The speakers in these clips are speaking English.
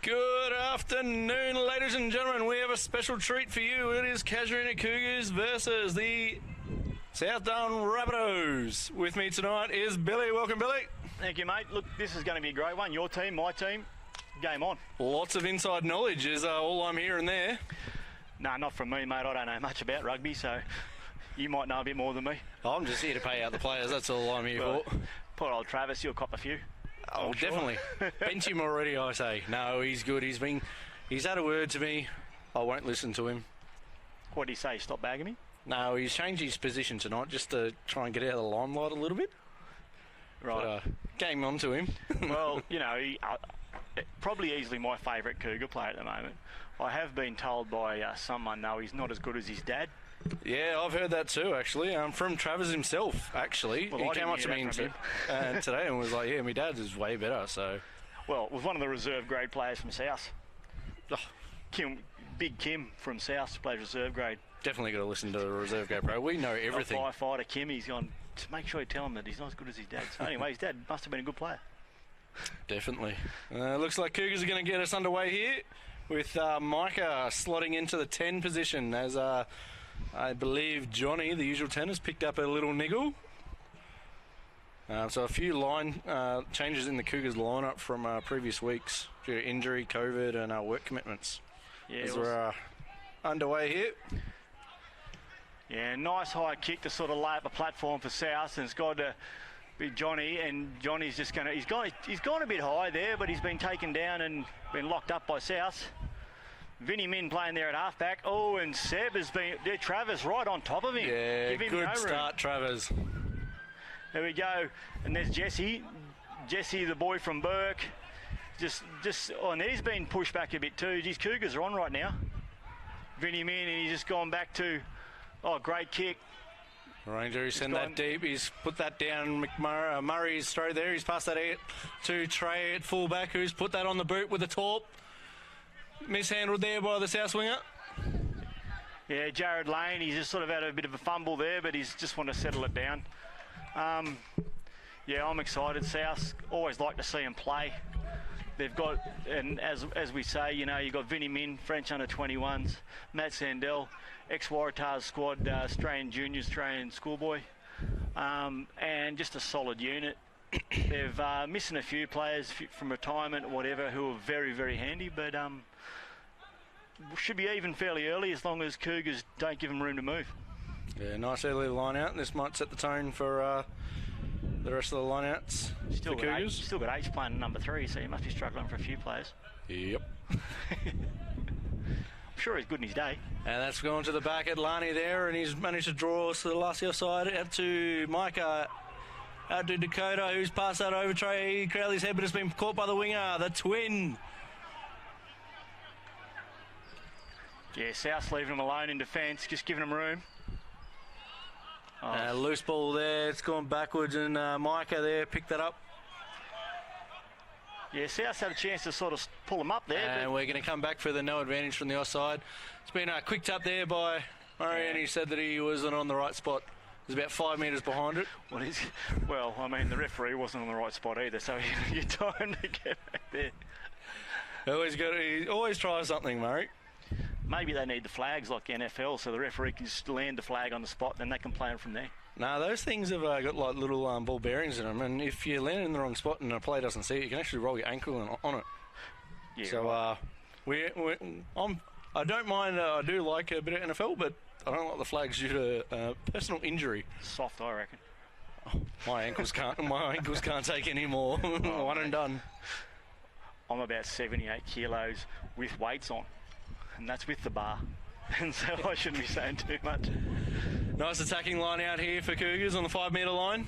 Good afternoon, ladies and gentlemen. We have a special treat for you. It is Casuarina Cougars versus the South Darwin Rabbitohs. With me tonight is Billy. Welcome, Billy. Thank you, mate. Look, this is going to be a great one. Your team, my team, game on. Lots of inside knowledge is all I'm hearing there. Nah, not from me, mate. I don't know much about rugby, so you might know a bit more than me. I'm just here to pay out the players. That's all I'm here for. Poor old Travis, you'll cop a few. Oh, definitely. Bench him already, I say. No, he's good. He's had a word to me. I won't listen to him. What did he say? Stop bagging me? No, he's changed his position tonight just to try and get out of the limelight a little bit. Right. But, game on to him. Well, you know, probably easily my favourite Cougar player at the moment. I have been told by someone, though, he's not as good as his dad. Yeah, I've heard that too, actually. From Travis himself, actually. Well, he came up to me today and was like, yeah, my dad's is way better, so... Well, was one of the reserve grade players from South. Oh. Big Kim from South plays reserve grade. Definitely got to listen to the reserve grade, bro. We know everything. Firefighter Kim, he's gone, to make sure you tell him that he's not as good as his dad. So anyway, his dad must have been a good player. Definitely. Looks like Cougars are going to get us underway here with Micah slotting into the 10 position as... I believe Johnny, the usual 10, has picked up a little niggle. So a few line changes in the Cougars lineup from previous weeks due to injury, COVID, and work commitments. Yeah, as we're underway here. Yeah, nice high kick to sort of lay up a platform for South, and it's got to be Johnny, and Johnny's just going to... He's gone a bit high there, but he's been taken down and been locked up by South. Vinny Min playing there at halfback. Oh, and Seb has been there. Travis right on top of him. Yeah, give him good no start, room. Travis. There we go. And there's Jesse. Jesse, the boy from Burke. And he's been pushed back a bit too. These Cougars are on right now. Vinny Min, and he's just gone back to... Oh, great kick. Ranger, he's sent that deep. He's put that down. Murray's throw there. He's passed that out to Trey at fullback, who's put that on the boot with the torp. Mishandled there by the South winger. Yeah, Jared Lane, he's just sort of had a bit of a fumble there, but he's just want to settle it down. Yeah, I'm excited. South, always like to see them play. They've got, and as we say, you know, you've got Vinny Min, French under-21s, Matt Sandell, ex-Waratahs squad, Australian juniors, Australian schoolboy, and just a solid unit. They've missing a few players from retirement or whatever who are very, very handy, but should be even fairly early as long as Cougars don't give them room to move. Yeah, nice early line out. This might set the tone for the rest of the line outs for Cougars. Still got H playing number 3, so he must be struggling for a few players. Yep. I'm sure he's good in his day. And that's gone to the back at Lani there, and he's managed to draw us to the last side out to Micah. Out to Dakota, who's passed that over Trey Crowley's head, but it's been caught by the winger, the twin. Yeah, South's leaving him alone in defence, just giving him room. Oh. Loose ball there, it's gone backwards, and Micah there picked that up. Yeah, South's had a chance to sort of pull him up there. And we're going to come back for the no advantage from the offside. It's been a quick tap there by Murray, and he said that he wasn't on the right spot. He's about 5 metres behind it. Well, I mean, the referee wasn't on the right spot either, so you time to get back there. He always tries something, Murray. Maybe they need the flags like NFL, so the referee can just land the flag on the spot, then they can play it from there. No, those things have got like little ball bearings in them, and if you land in the wrong spot and a player doesn't see it, you can actually roll your ankle on it. Yeah, so right. I don't mind. I do like a bit of NFL, but I don't like the flags due to personal injury. Soft, I reckon. Oh, my ankles can't take any more. One and done. I'm about 78 kilos with weights on, and that's with the bar. And so I shouldn't be saying too much. Nice attacking line out here for Cougars on the 5 metre line.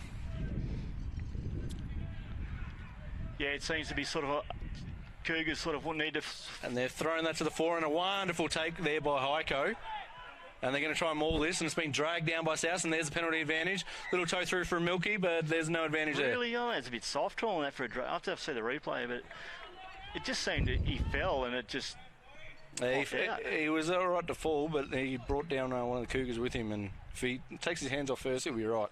Yeah, it seems to be sort of Cougars sort of will need to... And they're throwing that to the fore, and a wonderful take there by Heiko. And they're going to try and maul this, and it's been dragged down by South, and there's the penalty advantage. Little toe through for Milky, but the's no advantage there. Really? Oh, it's a bit soft calling that for a drag. I have to see the replay, but it just seemed he fell, and it just... He was all right to fall, but he brought down one of the Cougars with him, and if he takes his hands off first, he'll be right.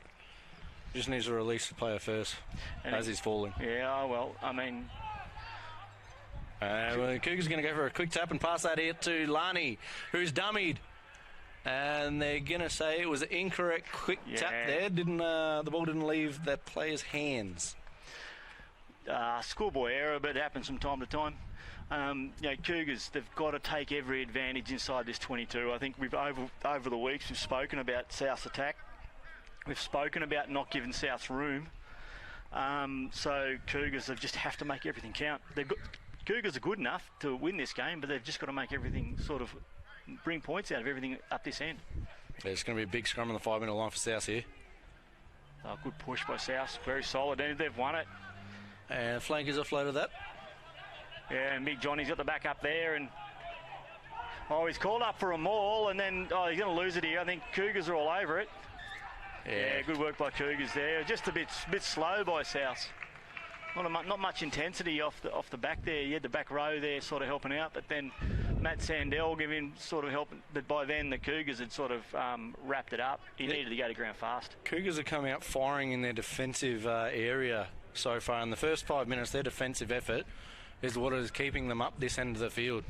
Just needs to release the player first, as he's falling. Yeah, well, I mean... Well, the Cougars are going to go for a quick tap and pass that here to Lani, who's dummied. And they're going to say it was an incorrect quick tap there. The ball didn't leave the player's hands. Schoolboy error, but it happens from time to time. Cougars, they've got to take every advantage inside this 22. I think we've over the weeks we've spoken about South's attack. We've spoken about not giving South's room. So Cougars just have to make everything count. Cougars are good enough to win this game, but they've just got to make everything sort of bring points out of everything up this end. There's going to be a big scrum on the 5-minute line for South here. Good push by South, very solid, and they've won it. And flankers offloaded that. Yeah, and Big Johnny's got the back up there, and he's called up for a maul, and then he's going to lose it here. I think Cougars are all over it. Yeah, good work by Cougars there. Just a bit slow by South. Not much intensity off the back there. You had the back row there sort of helping out, but then Matt Sandell gave him sort of help. But by then the Cougars had sort of wrapped it up. He needed to go to ground fast. Cougars are coming out firing in their defensive area so far. In the first 5 minutes, their defensive effort is what is keeping them up this end of the field.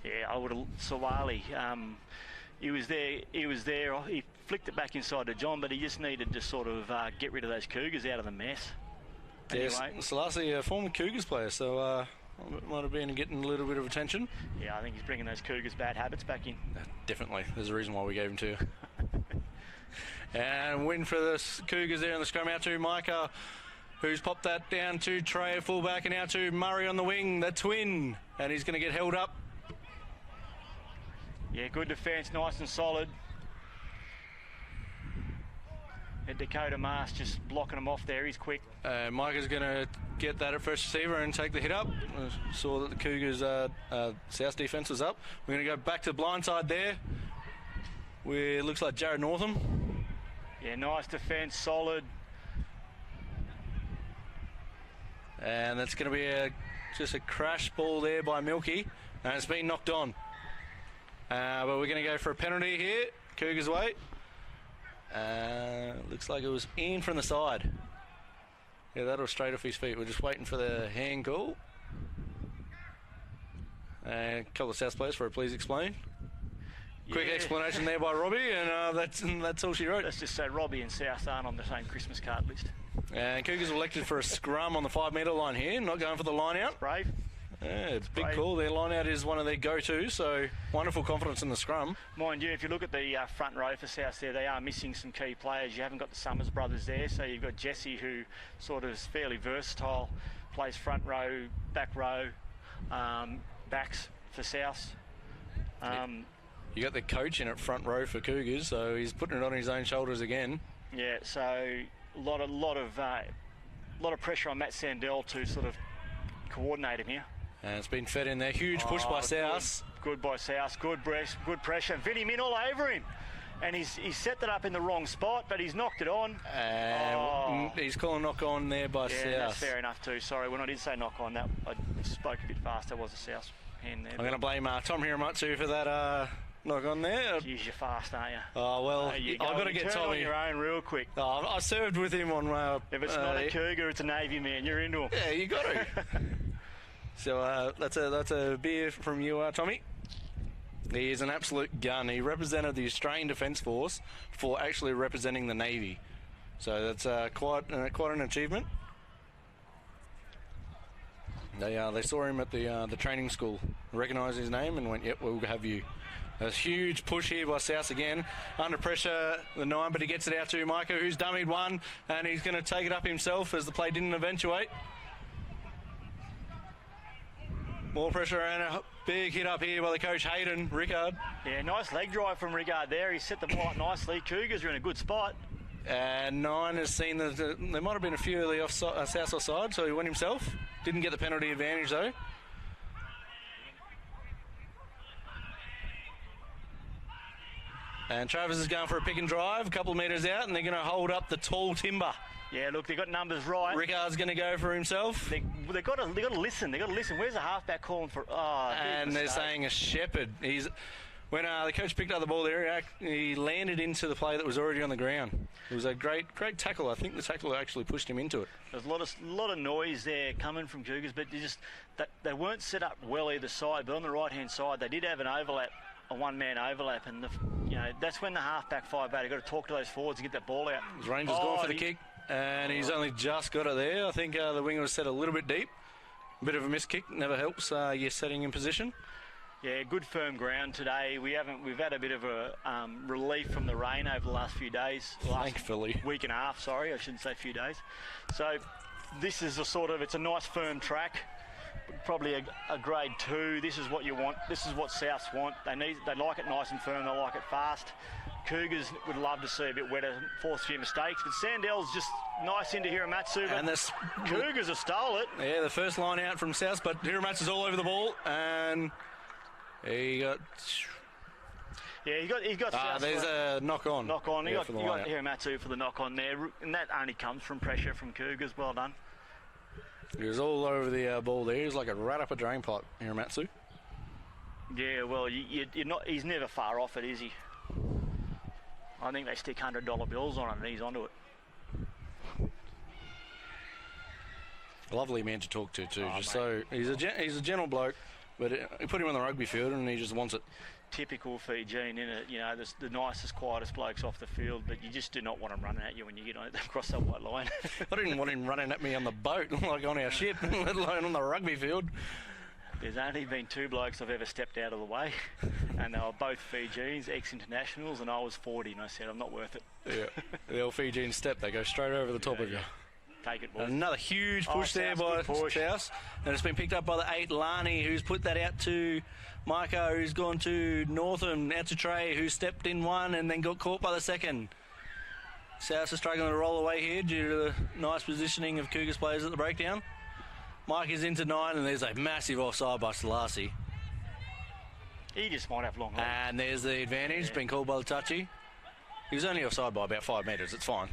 Yeah, I would have. Sawali, he was there. He flicked it back inside to John, but he just needed to sort of get rid of those Cougars out of the mess. Yes, anyway. Selassie, a former Cougars player, so might have been getting a little bit of attention. Yeah, I think he's bringing those Cougars' bad habits back in. Definitely. There's a reason why we gave him to. And win for the Cougars there in the scrum out to Micah, who's popped that down to Trey at fullback, and out to Murray on the wing, the twin, and he's going to get held up. Yeah, good defence, nice and solid. And Dakota Mars just blocking him off there. He's quick. Micah's going to get that at first receiver and take the hit up. Saw that the Cougars' South defence was up. We're going to go back to the blind side there, where it looks like Jared Northam. Yeah, nice defence, solid. And that's going to be just a crash ball there by Milky, and it's been knocked on. But we're going to go for a penalty here, Cougars' way. Looks like it was in from the side. Yeah, that was straight off his feet. We're just waiting for the hand call. And a couple of South players for a please explain. Yeah. Quick explanation there by Robbie, and that's all she wrote. Let's just say Robbie and South aren't on the same Christmas card list. And Cougars elected for a scrum on the 5-metre line here, not going for the line out. Brave. Yeah, it's a big call. Their line out is one of their go-tos, so wonderful confidence in the scrum. Mind you, if you look at the front row for South there, they are missing some key players. You haven't got the Summers brothers there, so you've got Jesse, who sort of is fairly versatile, plays front row, back row, backs for South. You got the coach in at front row for Cougars, so he's putting it on his own shoulders again. Yeah, so a lot of pressure on Matt Sandell to sort of coordinate him here. And it's been fed in there. Huge push by South. Good by South. Good pressure. Vinny Min all over him. And he's set that up in the wrong spot, but he's knocked it on. He's calling knock on there by South. Yeah, that's fair enough too. Sorry, when I did say knock on, that I spoke a bit fast. There was a South hand there. I'm going to blame Tom Hiramatsu for that knock on there. Jeez, you're fast, aren't you? Oh, well, I've got to get Tommy. On your own real quick. Oh, I served with him on... if it's not a Cougar, it's a Navy man. You're into him. Yeah, you got to. So that's a beer from you, Tommy. He is an absolute gun. He represented the Australian Defence Force for actually representing the Navy. So that's quite an achievement. They saw him at the training school, recognised his name, and went, "Yep, we'll have you." A huge push here by South again. Under pressure, the 9, but he gets it out to Micah, who's dummied one, and he's going to take it up himself as the play didn't eventuate. More pressure and a big hit up here by the coach, Hayden Rickard. Yeah, nice leg drive from Rickard there. He set the ball up nicely. Cougars are in a good spot. And 9 has seen that there might have been a few of the South offside, so he went himself. Didn't get the penalty advantage though. And Travis is going for a pick and drive, a couple of metres out, and they're going to hold up the tall timber. Yeah, look, they've got numbers right. Rickard's going to go for himself. They've got to listen. They've got to listen. Where's the halfback calling for? And they're saying a shepherd. When the coach picked up the ball there, he landed into the play that was already on the ground. It was a great tackle. I think the tackle actually pushed him into it. There's a lot of noise there coming from Cougars, but they weren't set up well either side. But on the right-hand side, they did have an overlap, a one-man overlap, and that's when the half-back 5-8. You've got to talk to those forwards and get that ball out. Ranger's gone for the kick, and he's only just got it there. I think the winger was set a little bit deep. A bit of a missed kick never helps. You're setting in position. Yeah, good firm ground today. We've had a bit of a relief from the rain over the last few days. Thankfully. Week and a half, sorry. I shouldn't say few days. So this is it's a nice firm track. Probably a grade 2. This is what you want. This is what Souths want. They like it nice and firm. They like it fast. Cougars would love to see a bit wetter, force a few mistakes. But Sandell's just nice into Hiramatsu. And Cougars have stole it. Yeah, the first line out from South, but Hiramatsu's all over the ball. And he got... Yeah, he got South. There's a knock-on. Knock-on. He got Hiramatsu for the knock-on there. And that only comes from pressure from Cougars. Well done. He was all over the ball there. He was like a rat up a drain pipe, Hiramatsu. Yeah, well, you're not. He's never far off it, is he? I think they stick $100 bills on him and he's onto it. Lovely man to talk to too. He's a gentle bloke, but you put him on the rugby field and he just wants it. Typical Fijian, in it. The nicest, quietest blokes off the field, but you just do not want him running at you when you get across that white line. I didn't want him running at me on the boat, like on our ship, let alone on the rugby field. There's only been 2 blokes I've ever stepped out of the way, and they were both Fijians, ex-internationals, and I was 40, and I said, I'm not worth it. Yeah, the old Fijian step, they go straight over the top of you. Take it, boys. Another huge push there by South, and it's been picked up by the 8, Lani, who's put that out to Micah, who's gone to Northam, out to Trey, who stepped in one and then got caught by the second. South are struggling to roll away here due to the nice positioning of Cougars players at the breakdown. Mike is into 9, and there's a massive offside by Selassie. He just might have long legs. And there's the advantage, been called by the touchy. He was only offside by about 5 metres, it's fine.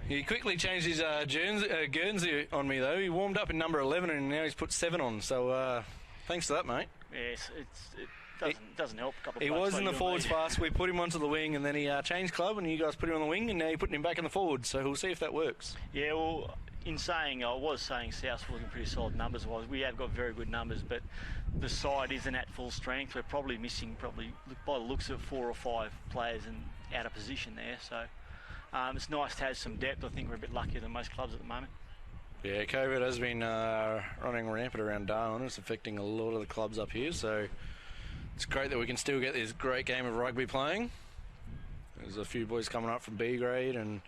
He quickly changed his Guernsey on me, though. He warmed up in number 11, and now he's put 7 on, so thanks to that, mate. Yes, it doesn't help. He was in the forwards fast. We put him onto the wing, and then he changed club, and you guys put him on the wing, and now you're putting him back in the forward, so we'll see if that works. Yeah, well, I was saying South's looking pretty solid numbers-wise. We have got very good numbers, but the side isn't at full strength. We're probably missing, by the looks of it, 4 or 5 players out of position there, so it's nice to have some depth. I think we're a bit luckier than most clubs at the moment. Yeah, COVID has been running rampant around Darwin. It's affecting a lot of the clubs up here, so it's great that we can still get this great game of rugby playing. There's a few boys coming up from B grade and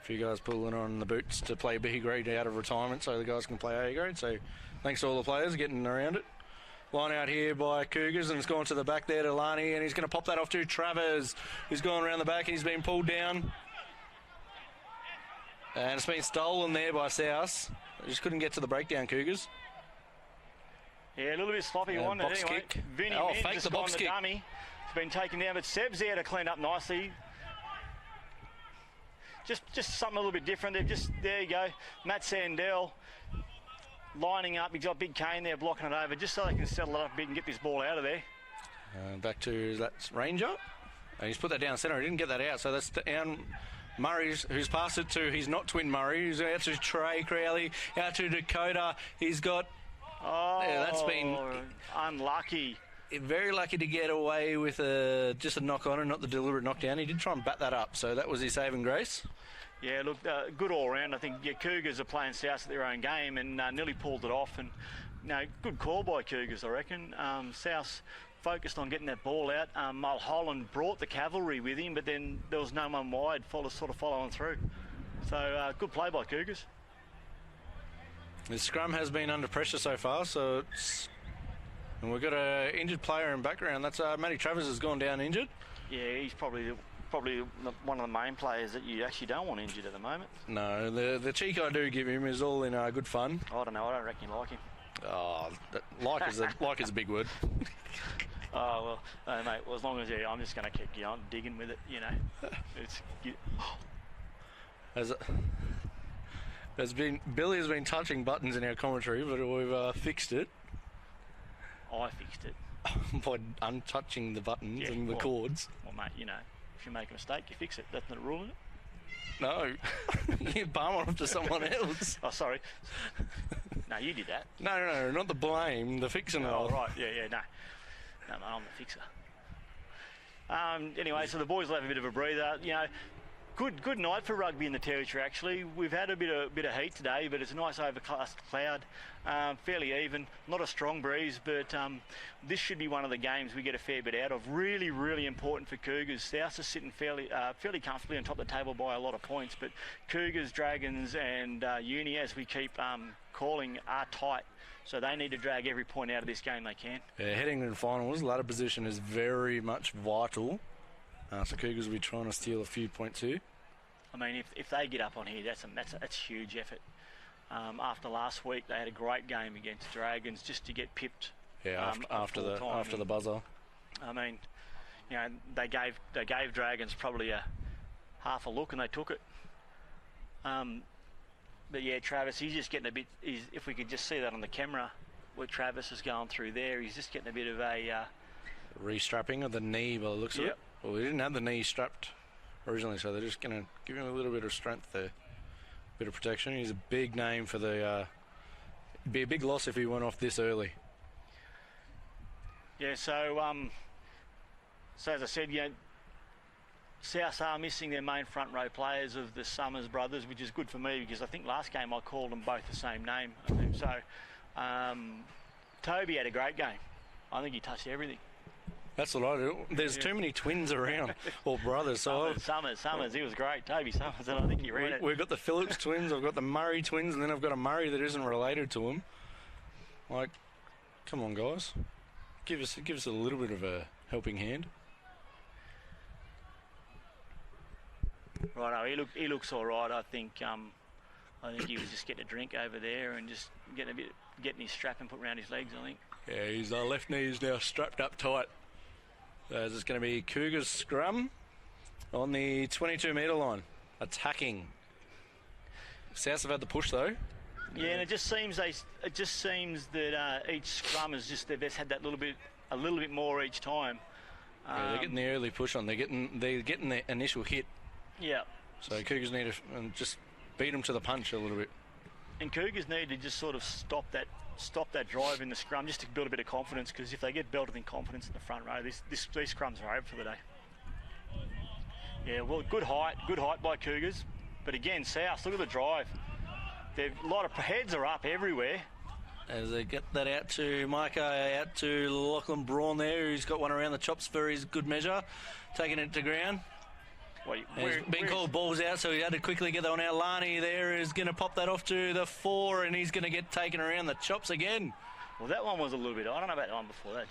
a few guys pulling on the boots to play B grade out of retirement so the guys can play A grade. So thanks to all the players getting around it. Line out here by Cougars, and it's gone to the back there to Lani, and he's going to pop that off to Travers, who's gone around the back, and he's been pulled down. And it's been stolen there by South. They just couldn't get to the breakdown, Cougars. Yeah, a little bit sloppy one. Box anyway, kick. Vinny Fake just the box kick. Dummy. It's been taken down, but Seb's there to clean up nicely. Just something a little bit different. There you go. Matt Sandell lining up. He's got Big Kane there blocking it over, just so they can settle it up a bit and get this ball out of there. Back to that's Ranger. And he's put that down centre. He didn't get that out, so that's down. Murray's, who's passed it to, he's not Twin Murray, he's out to Trey Crowley, out to Dakota. He's got, that's been unlucky. Very lucky to get away with just a knock on and not the deliberate knockdown. He did try and bat that up, so that was his saving grace. Yeah, look, good all round. I think Cougars are playing South at their own game and nearly pulled it off. And good call by Cougars, I reckon. South focused on getting that ball out. Mulholland brought the cavalry with him, but then there was no one wide, sort of following through. So good play by Cougars. The scrum has been under pressure so far, so and we've got an injured player in background. That's Matty Travers has gone down injured. Yeah, he's probably one of the main players that you actually don't want injured at the moment. No, the cheek I do give him is all in good fun. I don't know. I don't reckon you like him. Oh, like is a big word. Oh, well, mate, well, as long as I'm just going to keep going, digging with it, Billy has been touching buttons in our commentary, but we've fixed it. I fixed it. by untouching the buttons and the cords. Well, mate, you know, if you make a mistake, you fix it. That's not a rule, is it? No, you palm it off to someone else. Oh, sorry. No, you did that. No, not the blame, the fixing it. Oh, right, yeah, no. No, mate, I'm the fixer. Anyway, so the boys will have a bit of a breather. You know, good night for rugby in the territory, actually. We've had a bit of heat today, but it's a nice overcast cloud, fairly even. Not a strong breeze, but this should be one of the games we get a fair bit out of. Really, really important for Cougars. South are sitting fairly comfortably on top of the table by a lot of points, but Cougars, Dragons and Uni, as we keep calling, are tight. So they need to drag every point out of this game they can. Yeah, heading to the finals, ladder position is very much vital. So Cougars will be trying to steal a few points here. I mean, if they get up on here, that's a huge effort. After last week, they had a great game against Dragons just to get pipped. Yeah, after the buzzer. I mean, you know, they gave Dragons probably a half a look and they took it. But yeah, Travis, he's just getting a bit. If we could just see that on the camera, what Travis is going through there, he's just getting a bit of a restrapping of the knee by the looks of it. Well, he didn't have the knee strapped originally, so they're just going to give him a little bit of strength there, bit of protection. He's a big name for the. It'd be a big loss if he went off this early. Yeah. So as I said, you know, South are missing their main front row players of the Summers brothers, which is good for me because I think last game I called them both the same name. So Toby had a great game. I think he touched everything. That's what I do. There's too many twins around, or brothers. So Summers, he was great. Toby Summers, and I think he ran it. We've got the Phillips twins, I've got the Murray twins, and then I've got a Murray that isn't related to them. Like, come on, guys. Give us a little bit of a helping hand. Right, he looks all right. I think he was just getting a drink over there and just getting his strap and put around his legs, I think. Yeah, his left knee is now strapped up tight. So it's going to be Cougars scrum on the 22-metre line, attacking. South have had the push though. Yeah, and it just seems that each scrum has just they've just had that a little bit more each time. Yeah, they're getting the early push on. They're getting the initial hit. Yeah. So Cougars need to just beat them to the punch a little bit. And Cougars need to just sort of stop that drive in the scrum just to build a bit of confidence, because if they get belted in confidence in the front row, these scrums are over for the day. Yeah, well, good height by Cougars. But again, South, look at the drive. A lot of heads are up everywhere. As they get that out to Micah, out to Lachlan Braun there, who's got one around the chops for his good measure, taking it to ground. He's been called balls out, so he had to quickly get that one out. Lani there is going to pop that off to the 4, and he's going to get taken around the chops again. Well, that one was a little bit. I don't know about that one before that.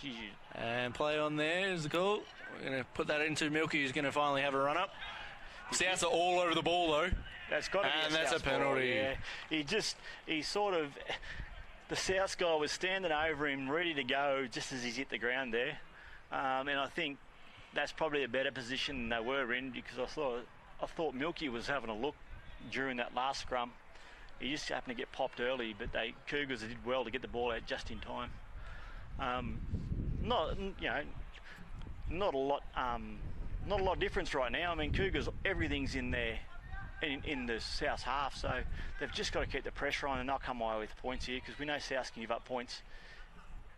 And play on there is the call. We're going to put that into Milky, who's going to finally have a run up. Souths are all over the ball though. That's got to be. And that's a penalty. Yeah. He sort of. The South guy was standing over him, ready to go, just as he's hit the ground there. And I think that's probably a better position than they were in, because I thought Milky was having a look during that last scrum. He just happened to get popped early, but Cougars did well to get the ball out just in time. Not a lot of difference right now. I mean, Cougars, everything's in there in the South half, so they've just got to keep the pressure on and not come away with points here, because we know South can give up points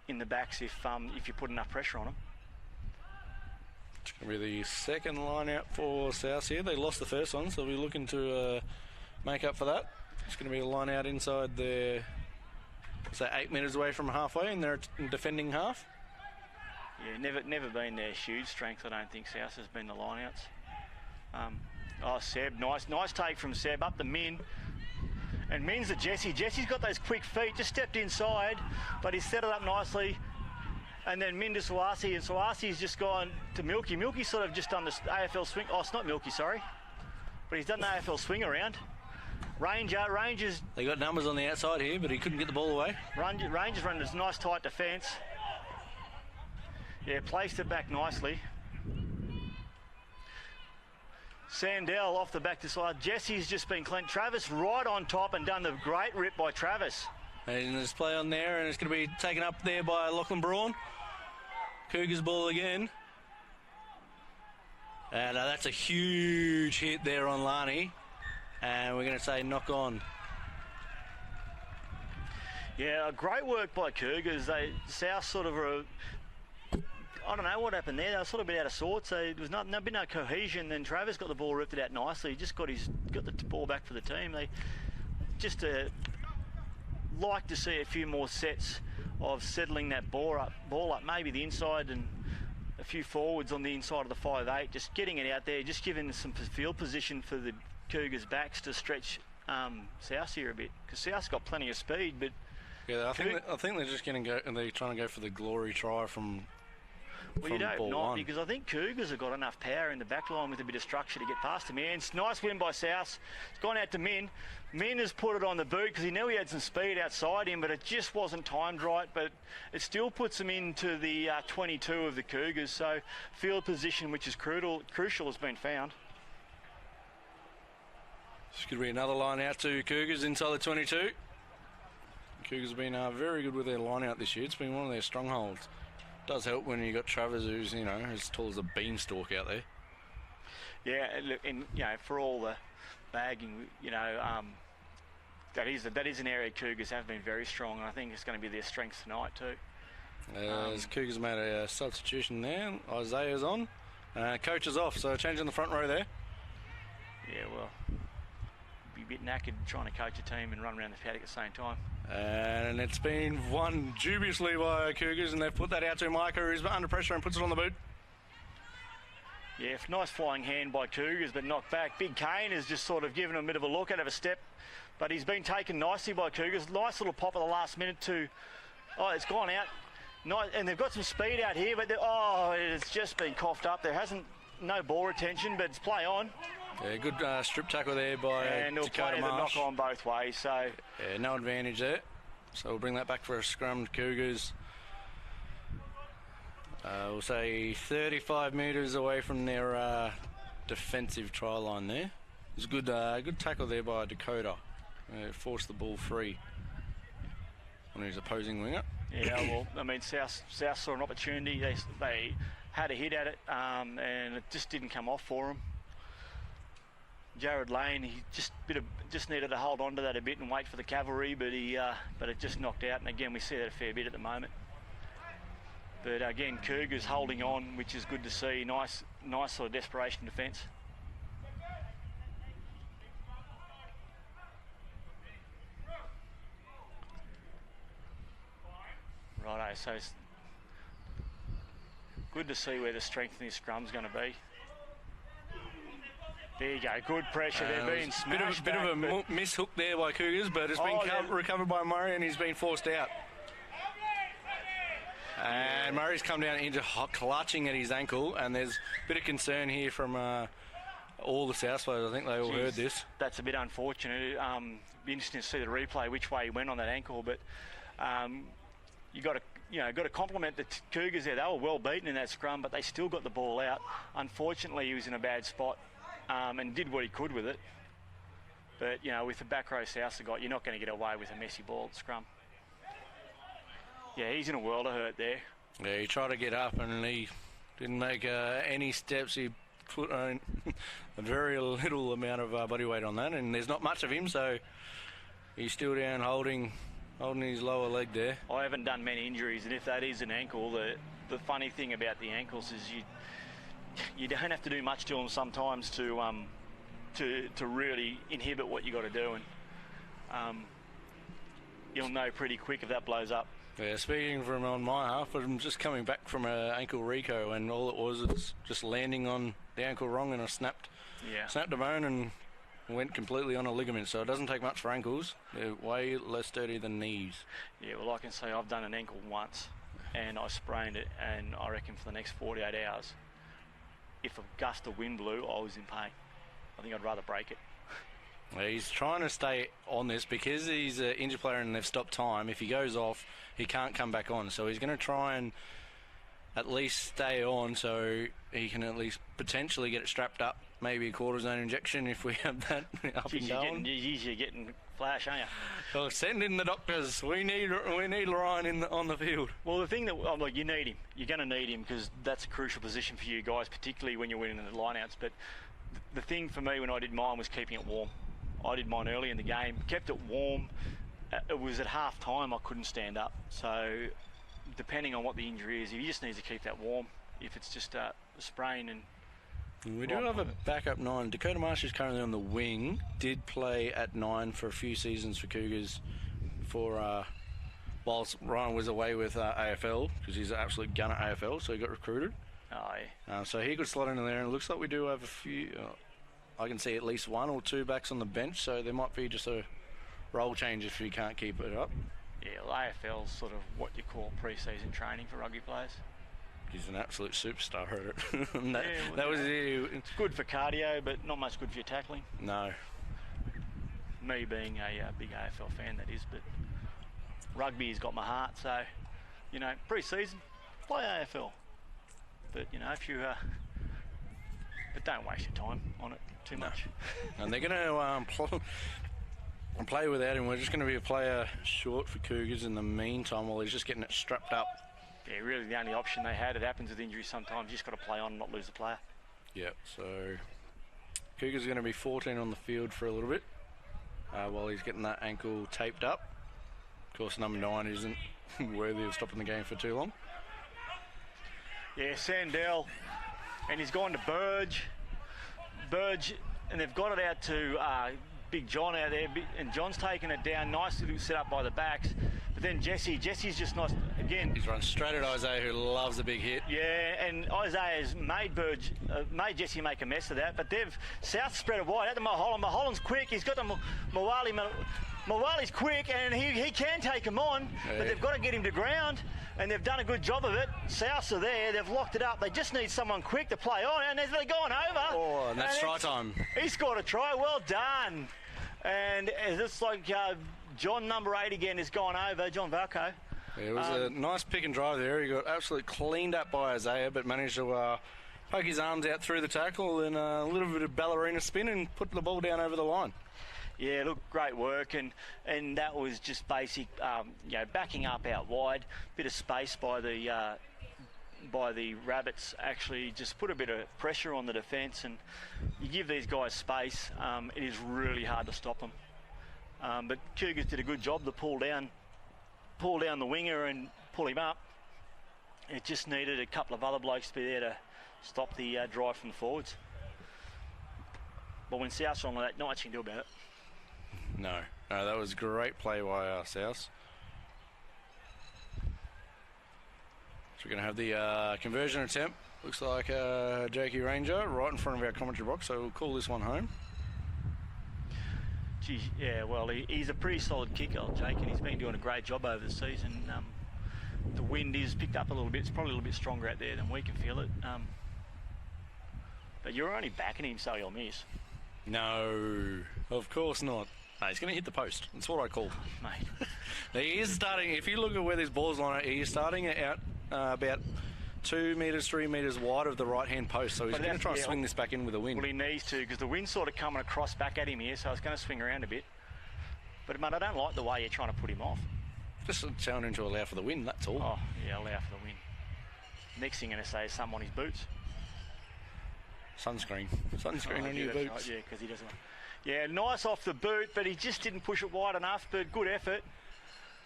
in the backs if you put enough pressure on them. It's going to be the second line out for South here. They lost the first one, so we're looking to make up for that. It's going to be a line out inside their, 8 metres away from halfway, and they're defending half. Yeah, never been their huge strength. I don't think South has been the line outs. Seb, nice take from Seb up the Min. And Min's to Jesse. Jesse's got those quick feet, just stepped inside, but he's set it up nicely. And then Min to Swasi, and Swasi's just gone to Milky. Milky's sort of just done the AFL swing. Oh, it's not Milky, sorry. But he's done the AFL swing around. Rangers. They got numbers on the outside here, but he couldn't get the ball away. Rangers run this nice tight defence. Yeah, placed it back nicely. Sandell off the back to side. Jesse's just been clean. Travis right on top and done the great rip by Travis. And there's play on there, and it's going to be taken up there by Lachlan Braun. Cougars ball again. And that's a huge hit there on Lani. And we're going to say knock on. Yeah, great work by Cougars. South sort of I don't know what happened there. They were sort of a bit out of sorts. There was been no cohesion. Then Travis got the ball ripped out nicely. He just got the ball back for the team. They just like to see a few more sets of settling that ball up, maybe the inside, and a few forwards on the inside of the 5'8", just getting it out there, just giving some field position for the Cougars' backs to stretch South here a bit, because South's got plenty of speed. But yeah, I think they're just going to go, and they're trying to go for the glory try from. Well, you don't not, because I think Cougars have got enough power in the back line with a bit of structure to get past them. Yeah, it's nice win by South. It's gone out to Min. Min has put it on the boot because he knew he had some speed outside him, but it just wasn't timed right. But it still puts him into the 22 of the Cougars. So field position, which is crucial, has been found. This could be another line out to Cougars inside the 22. Cougars have been very good with their line out this year. It's been one of their strongholds. Does help when you got Travers, who's as tall as a beanstalk out there. Yeah, look, and for all the bagging, that is an area Cougars have been very strong, and I think it's going to be their strength tonight too. As Cougars made a substitution there, Isaiah's on, coach is off, so changing the front row there. Yeah, well, be a bit knackered trying to coach a team and run around the paddock at the same time. And it's been won dubiously by Cougars, and they've put that out to Micah, who's under pressure and puts it on the boot. Yeah, nice flying hand by Cougars, but knocked back. Big Kane has just sort of given him a bit of a look out of a step, but he's been taken nicely by Cougars. Nice little pop at the last minute too. Oh, it's gone out. Nice, and they've got some speed out here, but it's just been coughed up. No ball retention, but it's play on. Yeah, good strip tackle there by and they'll Dakota play Marsh. The knock on both ways, so yeah, no advantage there. So we'll bring that back for a scrum. Cougars. We'll say 35 metres away from their defensive try line there. It was a good tackle there by Dakota. Forced the ball free on his opposing winger. Yeah, well, I mean, South saw an opportunity. They had a hit at it, and it just didn't come off for them. Jared Lane, he just needed to hold on to that a bit and wait for the cavalry, but it just knocked out. And again, we see that a fair bit at the moment. But again, Cougars holding on, which is good to see. Nice sort of desperation defence. Righto, so it's good to see where the strength in this scrum's going to be. There you go, good pressure. They're being smashed. Bit of a miss hook there by Cougars, but it's been recovered by Murray, and he's been forced out. And Murray's come down into clutching at his ankle, and there's a bit of concern here from all the South players. I think they all heard this. That's a bit unfortunate. Be interesting to see the replay, which way he went on that ankle, but you got to compliment the Cougars there. They were well beaten in that scrum, but they still got the ball out. Unfortunately, he was in a bad spot. And did what he could with it. But, with the back row South have got, you're not going to get away with a messy ball at scrum. Yeah, he's in a world of hurt there. Yeah, he tried to get up and he didn't make any steps. He put on a very little amount of body weight on that, and there's not much of him, so he's still down holding his lower leg there. I haven't done many injuries, and if that is an ankle, the funny thing about the ankles is you don't have to do much to them sometimes to really inhibit what you got to do, and you'll know pretty quick if that blows up. Yeah, speaking from on my half, I'm just coming back from an ankle reco, and all it was just landing on the ankle wrong, and I snapped a bone and went completely on a ligament. So it doesn't take much for ankles. They're way less sturdy than knees. Yeah, well, I can say I've done an ankle once, and I sprained it, and I reckon for the next 48 hours, if a gust of wind blew, I was in pain. I think I'd rather break it. He's trying to stay on this because he's an injured player and they've stopped time. If he goes off, he can't come back on. So he's going to try and at least stay on so he can at least potentially get it strapped up. Maybe a cortisone injection if we have that up and down. You're getting flash, aren't you? Well, send in the doctors. We need Ryan on the field. Well, the thing that you need him. You're going to need him because that's a crucial position for you guys, particularly when you're winning the lineouts. But the thing for me when I did mine was keeping it warm. I did mine early in the game, kept it warm. It was at half time I couldn't stand up. So depending on what the injury is, he just needs to keep that warm. If it's just a sprain and... We do have a backup 9. Dakota Marsh is currently on the wing. Did play at 9 for a few seasons for Cougars whilst Ryan was away with AFL, because he's an absolute gunner at AFL, so he got recruited. Oh, yeah. So he could slot into there, and it looks like we do have a few... I can see at least 1 or 2 backs on the bench, so there might be just a role change if we can't keep it up. Yeah, well, AFL's sort of what you call pre-season training for rugby players. He's an absolute superstar at it. It's good for cardio, but not much good for your tackling. No. Me being a big AFL fan, that is, but rugby's got my heart, so, pre-season, play AFL. But, if you... but don't waste your time on it too much. And they're going to play without him. We're just going to be a player short for Cougars in the meantime while he's just getting it strapped up. Yeah, really the only option they had. It happens with injuries sometimes. You just got to play on and not lose the player. Yep, so Cougars are going to be 14 on the field for a little bit while he's getting that ankle taped up. Of course, number 9 isn't worthy of stopping the game for too long. Yeah, Sandell, and he's gone to Burge, and they've got it out to Big John out there, and John's taken it down nicely set up by the backs. But then Jesse's just nice again. He's run straight at Isaiah, who loves a big hit. Yeah, and Isaiah's made Jesse make a mess of that. But South spread it wide out to Mulholland. Mulholland's quick. He's got the Mawali's quick, and he can take him on. Yeah. But they've got to get him to ground, and they've done a good job of it. Souths are there. They've locked it up. They just need someone quick to play on, and they're going over. Oh, and that's try time. He scored a try. Well done. And it's like John, number 8 again, has gone over, John Valco. Yeah, it was a nice pick and drive there. He got absolutely cleaned up by Isaiah, but managed to poke his arms out through the tackle and a little bit of ballerina spin and put the ball down over the line. Yeah, look, great work, and that was just basic, backing up out wide, bit of space by the Rabbits. Actually just put a bit of pressure on the defence, and you give these guys space, it is really hard to stop them. But Cougars did a good job to pull down the winger and pull him up. It just needed a couple of other blokes to be there to stop the drive from the forwards. But when South's on like that, not much you can do about it. No, that was great play by South. So we're going to have the conversion attempt. Looks like Jakey Ranger right in front of our commentary box, so we'll call this one home. Gee, yeah, well, he's a pretty solid kicker, Jake, and he's been doing a great job over the season. The wind is picked up a little bit. It's probably a little bit stronger out there than we can feel it. But you're only backing him, so you'll miss. No, of course not. No, he's going to hit the post. That's what I call. Mate. He is starting, if you look at where these balls line, he is starting out about 2 metres, 3 metres wide of the right-hand post. So he's going to try and swing this back in with the wind. Well, he needs to, because the wind's sort of coming across back at him here, so it's going to swing around a bit. But, mate, I don't like the way you're trying to put him off. Just telling him to allow for the wind, that's all. Oh, yeah, allow for the wind. Next thing I'm going to say is something on his boots. Sunscreen on your boots. Right, yeah, because he doesn't. Yeah, nice off the boot, but he just didn't push it wide enough, but good effort.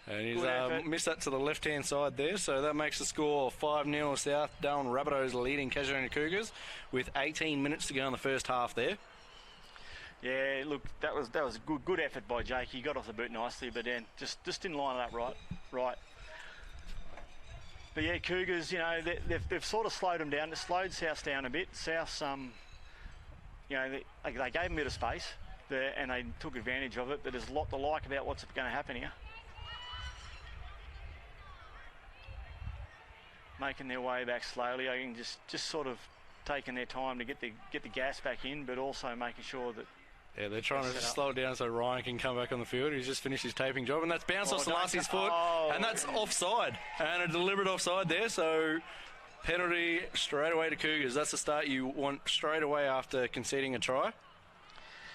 And he's missed that to the left-hand side there, so that makes the score 5-0 South. Darwin Rabbitohs leading Casuarina Cougars with 18 minutes to go in the first half there. Yeah, look, that was a good effort by Jake. He got off the boot nicely, but then just didn't line it up right. But yeah, Cougars, they've sort of slowed them down. They slowed South down a bit. South's, they gave them a bit of space there, and they took advantage of it. But there's a lot to like about what's going to happen here. Making their way back slowly, I think just sort of taking their time to get the gas back in, but also making sure that. Yeah, they're trying to slow it down so Ryan can come back on the field. He's just finished his taping job, and that's bounced off Selasi's foot, and that's offside, and a deliberate offside there. So penalty straight away to Cougars. That's the start you want straight away after conceding a try.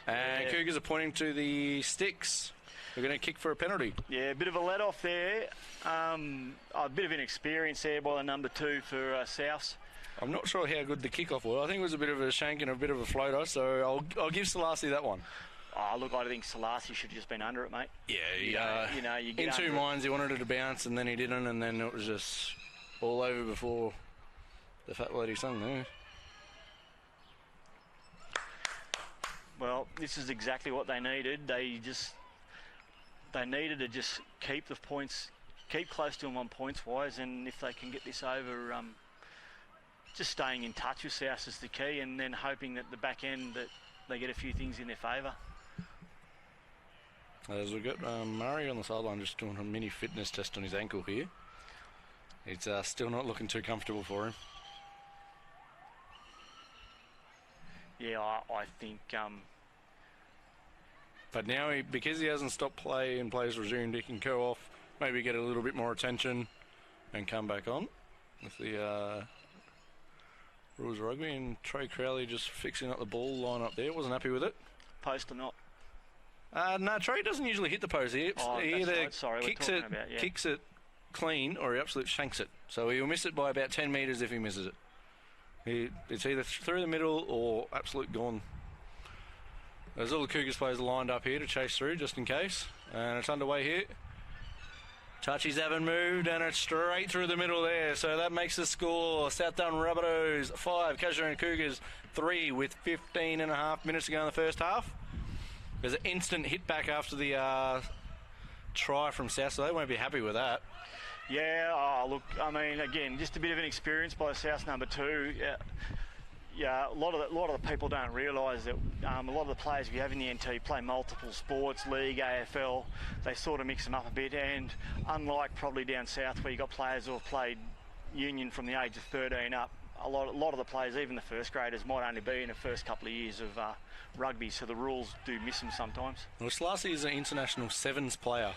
And Cougars are pointing to the sticks. We're going to kick for a penalty. Yeah, a bit of a let-off there. A bit of inexperience there by the number 2 for Souths. I'm not sure how good the kickoff was. I think it was a bit of a shank and a bit of a floater, so I'll give Selassie that one. Oh, look, I think Selassie should have just been under it, mate. Yeah, you get in two minds, he wanted it to bounce, and then he didn't, and then it was just all over before the fat lady sung there. Well, this is exactly what they needed. They needed to just keep the points, keep close to them on points-wise, and if they can get this over, just staying in touch with South is the key, and then hoping that the back end that they get a few things in their favour. As we've got Murray on the sideline just doing a mini fitness test on his ankle here. It's still not looking too comfortable for him. Yeah, I think... But now, because he hasn't stopped play and play's resumed, he can go off, maybe get a little bit more attention and come back on with the rules of rugby. And Trey Crowley just fixing up the ball line up there. Wasn't happy with it. Post or not? No, Trey doesn't usually hit the post. He either kicks it clean or he absolutely shanks it. So he'll miss it by about 10 metres if he misses it. It's either through the middle or absolute gone. There's all the Cougars players lined up here to chase through just in case. And it's underway here. Touchies haven't moved and it's straight through the middle there. So that makes the score South Dunn Rabbitohs 5, Casuarina Cougars 3 with 15 and a half minutes to go in the first half. There's an instant hit back after the try from South, so they won't be happy with that. Yeah, look, I mean, again, just a bit of an experience by South number 2. Yeah, a lot of the people don't realise that a lot of the players we have in the NT play multiple sports, league, AFL. They sort of mix them up a bit, and unlike probably down south where you got players who have played union from the age of 13 up, a lot of the players, even the first graders, might only be in the first couple of years of rugby, so the rules do miss them sometimes. Well, Selassie is an international sevens player,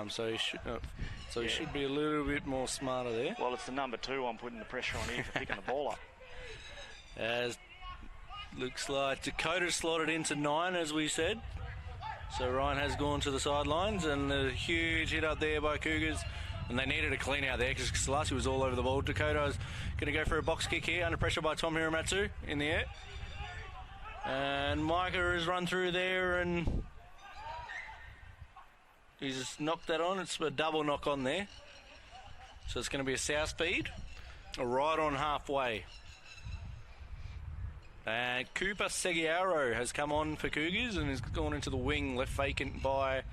so he should be a little bit more smarter there. Well, it's the number 2 I'm putting the pressure on here for picking the ball up. As looks like Dakota's slotted into 9, as we said. So Ryan has gone to the sidelines, and a huge hit up there by Cougars. And they needed a clean out there because Selassie was all over the ball. Dakota's going to go for a box kick here, under pressure by Tom Hiramatsu in the air. And Micah has run through there and he's just knocked that on. It's a double knock on there. So it's going to be a south speed, right on halfway. And Cooper Seguiaro has come on for Cougars and has gone into the wing, left vacant by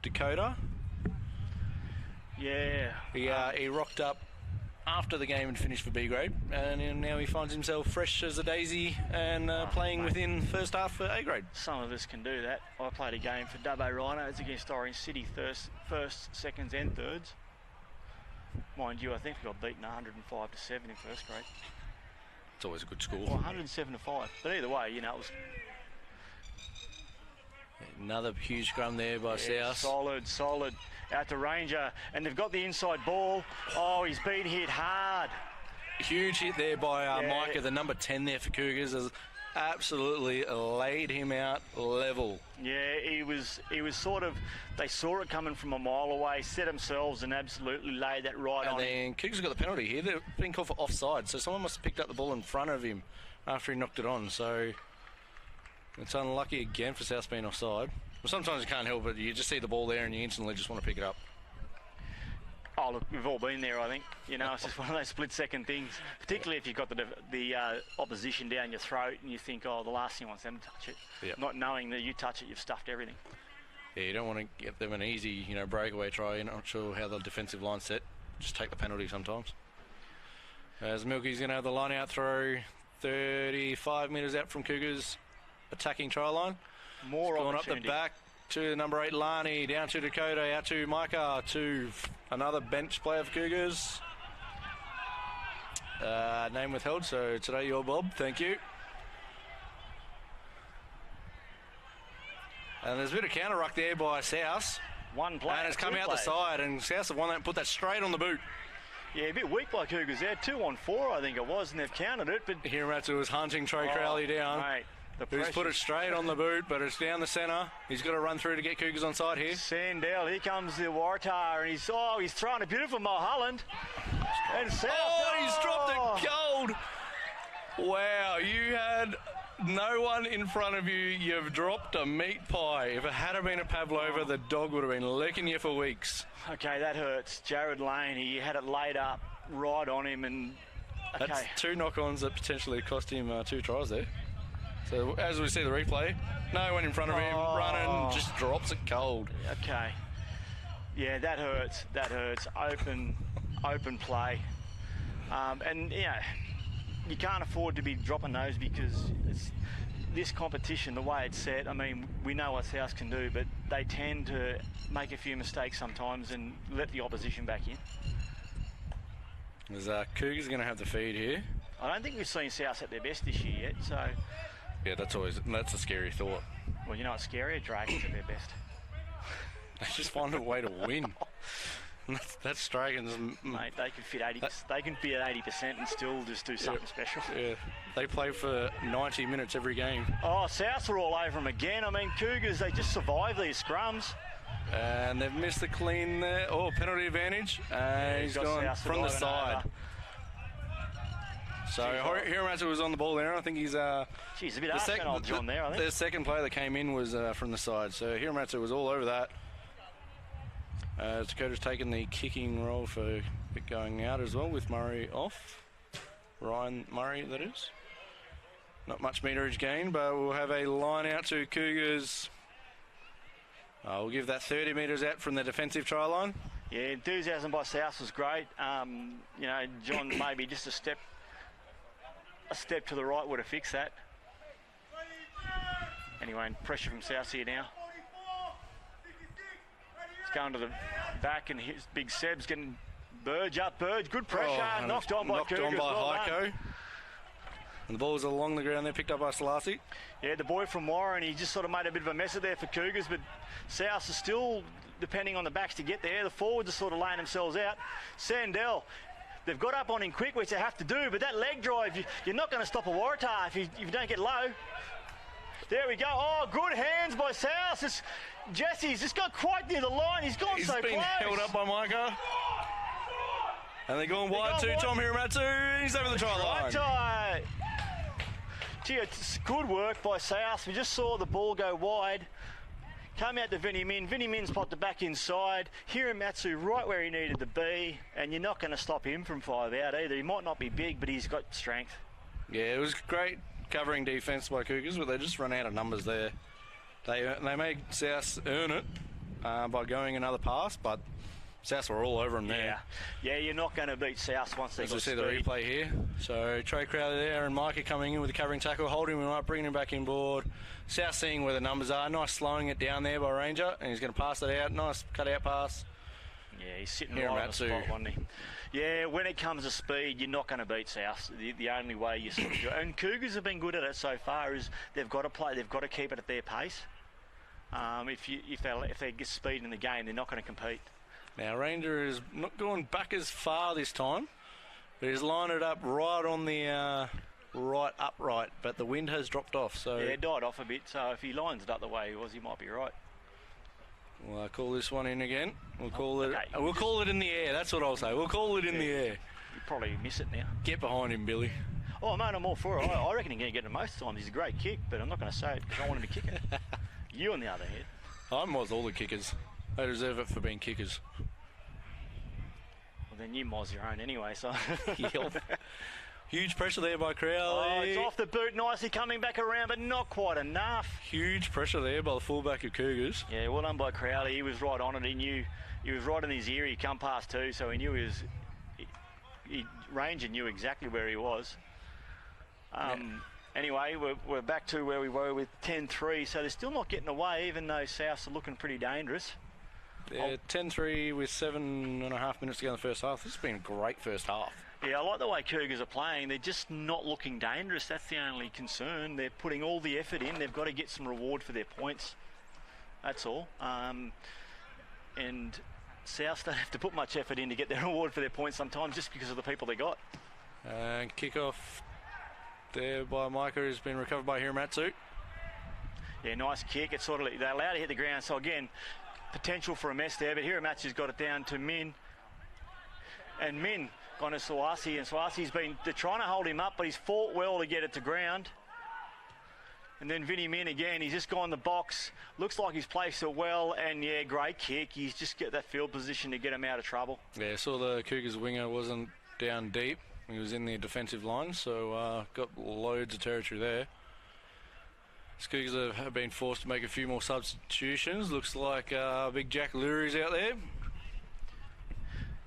Dakota. Yeah. He rocked up after the game and finished for B grade, and now he finds himself fresh as a daisy and playing within first half for A grade. Some of us can do that. I played a game for Dubbo Rhinos against Orange City, first, seconds and thirds. Mind you, I think we got beaten 105-7 in first grade. It's always a good score. Well, 107-5. But either way, it was... Another huge scrum there by South. Solid. Out to Ranger, and they've got the inside ball. Oh, he's been hit hard. Huge hit there by Micah, the number 10 there for Cougars, has absolutely laid him out level. Yeah, he was sort of, they saw it coming from a mile away, set themselves and absolutely laid that right on. And then Cougars got the penalty here. They've been called for offside, so someone must have picked up the ball in front of him after he knocked it on. So it's unlucky again for South being offside. Well, sometimes you can't help it. You just see the ball there and you instantly just want to pick it up. Oh, look, we've all been there, I think. It's just one of those split-second things, particularly if you've got the opposition down your throat and you think, oh, the last thing I want them to touch it. Yep. Not knowing that you touch it, you've stuffed everything. Yeah, you don't want to get them an easy, breakaway try. You're not sure how the defensive line's set. Just take the penalty sometimes. As Milky's going to have the line out throw, 35 metres out from Cougars' attacking try line. More going up the back to number 8 Lani, down to Dakota, out to Micah, to another bench player for Cougars. Name withheld, so today you're Bob, thank you. And there's a bit of counter ruck there by South. One player. And it's come out the side, and South have won that and put that straight on the boot. Yeah, a bit weak by Cougars there. 2 on 4, I think it was, and they've counted it. But Hiramatsu was hunting Trey Crowley down. Mate, Who's put it straight on the boot, but it's down the centre. He's got to run through to get Cougars on side here. Sandell, here comes the Waratah, and he's throwing a beautiful Mulholland. And South. He's dropped it cold. Wow, you had no one in front of you. You've dropped a meat pie. If it had been a Pavlova, the dog would have been licking you for weeks. Okay, that hurts. Jared Lane, he had it laid up right on him, and that's 2 knock-ons that potentially cost him 2 tries there. So as we see the replay, no one in front of him running, just drops it cold. Okay. Yeah, that hurts. That hurts. Open play. And yeah, you can't afford to be dropping those because this competition, the way it's set, I mean, we know what South can do, but they tend to make a few mistakes sometimes and let the opposition back in. There's Cougars going to have the feed here. I don't think we've seen South at their best this year yet, so... Yeah, that's a scary thought. Well, you know what's scarier? Dragons at their best. They just find a way to win. That's Dragons. Mate, they can fit 80%. They can be at 80% and still just do something special. Yeah, they play for 90 minutes every game. Oh, South are all over them again. I mean, Cougars, they just survive these scrums. And they've missed the clean there. Oh, penalty advantage. And he's gone from the side. Over. So Hiramatsu was on the ball there. I think he's Jeez, a bit harsh on old John there, I think. The second player that came in was from the side. So Hiramatsu was all over that. Dakota's taken the kicking role for it going out as well with Murray off. Ryan Murray, that is. Not much meterage gain, but we'll have a line out to Cougars. We'll give that 30 metres out from the defensive try line. Yeah, enthusiasm by South was great. You know, John maybe just a step to the right would have fixed that. Anyway, pressure from South here now. He's going to the back, and his big Seb's getting Burge up. Burge, good pressure, knocked on by Cougars. Knocked on by Heiko. And the ball's along the ground there, picked up by Selassie. Yeah, the boy from Warren, he just sort of made a bit of a mess of there for Cougars, but South is still depending on the backs to get there. The forwards are sort of laying themselves out. Sandell, they've got up on him quick, which they have to do, but that leg drive, you're not going to stop a Waratah if you don't get low. There we go. Oh, good hands by South. Jesse's just got quite near the line. He's so close. He's been held up by Micah. And they're going wide to Tom Hiramatsu. He's over the try line. Gee, it's good work by South. We just saw the ball go wide. Come out to Vinny Min. Vinny Min's popped it back inside. Hiramatsu right where he needed to be. And you're not going to stop him from 5 out either. He might not be big, but he's got strength. Yeah, it was great covering defence by Cougars, but they just run out of numbers there. They made South earn it by going another pass, but South were all over them there. Yeah, you're not going to beat South once they got speed. As we see the replay here. So Trey Crowley there and Micah coming in with the covering tackle, holding him up, bringing him back inboard. South seeing where the numbers are. Nice slowing it down there by Ranger, and he's going to pass it out. Nice cut-out pass. Yeah, he's sitting right on the spot, wasn't he? Yeah, when it comes to speed, you're not going to beat South. The only way you sort of do it. And Cougars have been good at it so far is they've got to play, they've got to keep it at their pace. If they get speed in the game, they're not going to compete. Now, Ranger is not going back as far this time, but he's lined it up right on the right upright, but the wind has dropped off. So yeah, it died off a bit, so if he lines it up the way he was, he might be right. Well, I'll call this one in again. We'll call it. We'll call it in the air. That's what I'll say. We'll call it in the air. You probably miss it now. Get behind him, Billy. Oh, mate, I'm all for it. I reckon he's going to get it most times. He's a great kick, but I'm not going to say it because I want him to kick it. You, on the other hand. I moz all the kickers. They deserve it for being kickers. Well, then you moz your own anyway, so. Huge pressure there by Crowley. Oh, it's off the boot nicely, coming back around, but not quite enough. Huge pressure there by the fullback of Cougars. Yeah, well done by Crowley. He was right on it. He knew he was right in his ear. He come past too, so he knew Ranger knew exactly where he was. Anyway, we're back to where we were with 10-3, so they're still not getting away, even though Souths are looking pretty dangerous. Yeah, 10-3 with 7.5 minutes to go in the first half. This has been a great first half. Yeah, I like the way Cougars are playing. They're just not looking dangerous. That's the only concern. They're putting all the effort in. They've got to get some reward for their points. That's all. And South don't have to put much effort in to get their reward for their points sometimes, just because of the people they got. And kick off there by Micah has been recovered by Hiramatsu. Yeah, nice kick. It's sort of, they're allowed to hit the ground, so again, potential for a mess there, but Hiramatsu's got it down to Min. And Min gone to Sawasi, and they're trying to hold him up, but he's fought well to get it to ground. And then Vinny Min again, he's just gone the box. Looks like he's placed it well, and yeah, great kick. He's just get that field position to get him out of trouble. Yeah, saw the Cougars winger wasn't down deep. He was in the defensive line, so got loads of territory there. The Cougars have been forced to make a few more substitutions. Looks like big Jack Lury's out there.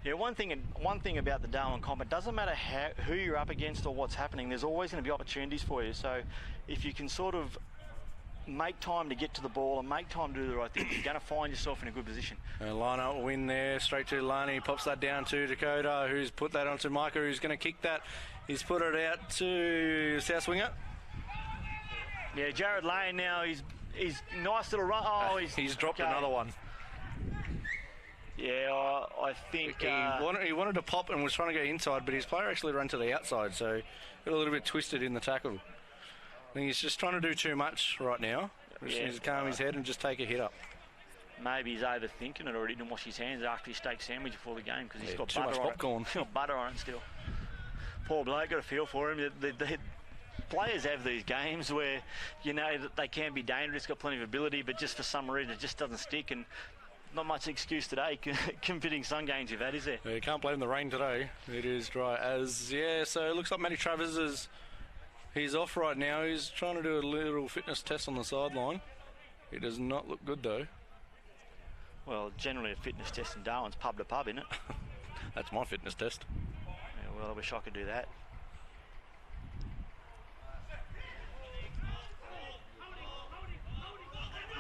Yeah, one thing about the Darwin comp, it doesn't matter who you're up against or what's happening, there's always going to be opportunities for you. So if you can sort of make time to get to the ball and make time to do the right thing, you're going to find yourself in a good position. Line up win there, straight to Lani, pops that down to Dakota, who's put that onto Micah, who's going to kick that. He's put it out to South Winger. Yeah, Jared Lane now, he's nice little run. Oh, he's dropped another one. Yeah, I think... He wanted to pop and was trying to go inside, but his player actually ran to the outside, so got a little bit twisted in the tackle. I think he's just trying to do too much right now. He just needs to calm his head and just take a hit up. Maybe he's overthinking it, or he didn't wash his hands after his steak sandwich before the game, because he's got too butter much on popcorn. it. He's got butter on it still. Poor bloke, got a feel for him. The players have these games where you know that they can be dangerous, got plenty of ability, but just for some reason it just doesn't stick. And not much excuse today, considering some games you've had, is there? Yeah, you can't blame the rain today. It is dry as, so it looks like Matty Travers he's off right now. He's trying to do a little fitness test on the sideline. He does not look good, though. Well, generally a fitness test in Darwin's pub to pub, isn't it? That's my fitness test. Yeah, well, I wish I could do that.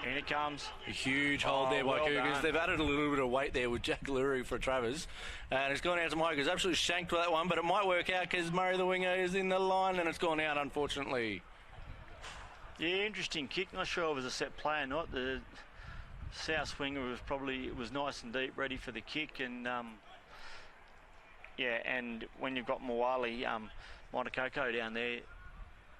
In it comes. A huge hold there by Cougars. Done. They've added a little bit of weight there with Jack Lurie for Travers. And it's gone out to Mike. He's absolutely shanked with that one, but it might work out because Murray the winger is in the line and it's gone out, unfortunately. Yeah, interesting kick. Not sure it was a set play or not. The south winger was nice and deep, ready for the kick. And, and when you've got Mwali, Montokoko down there,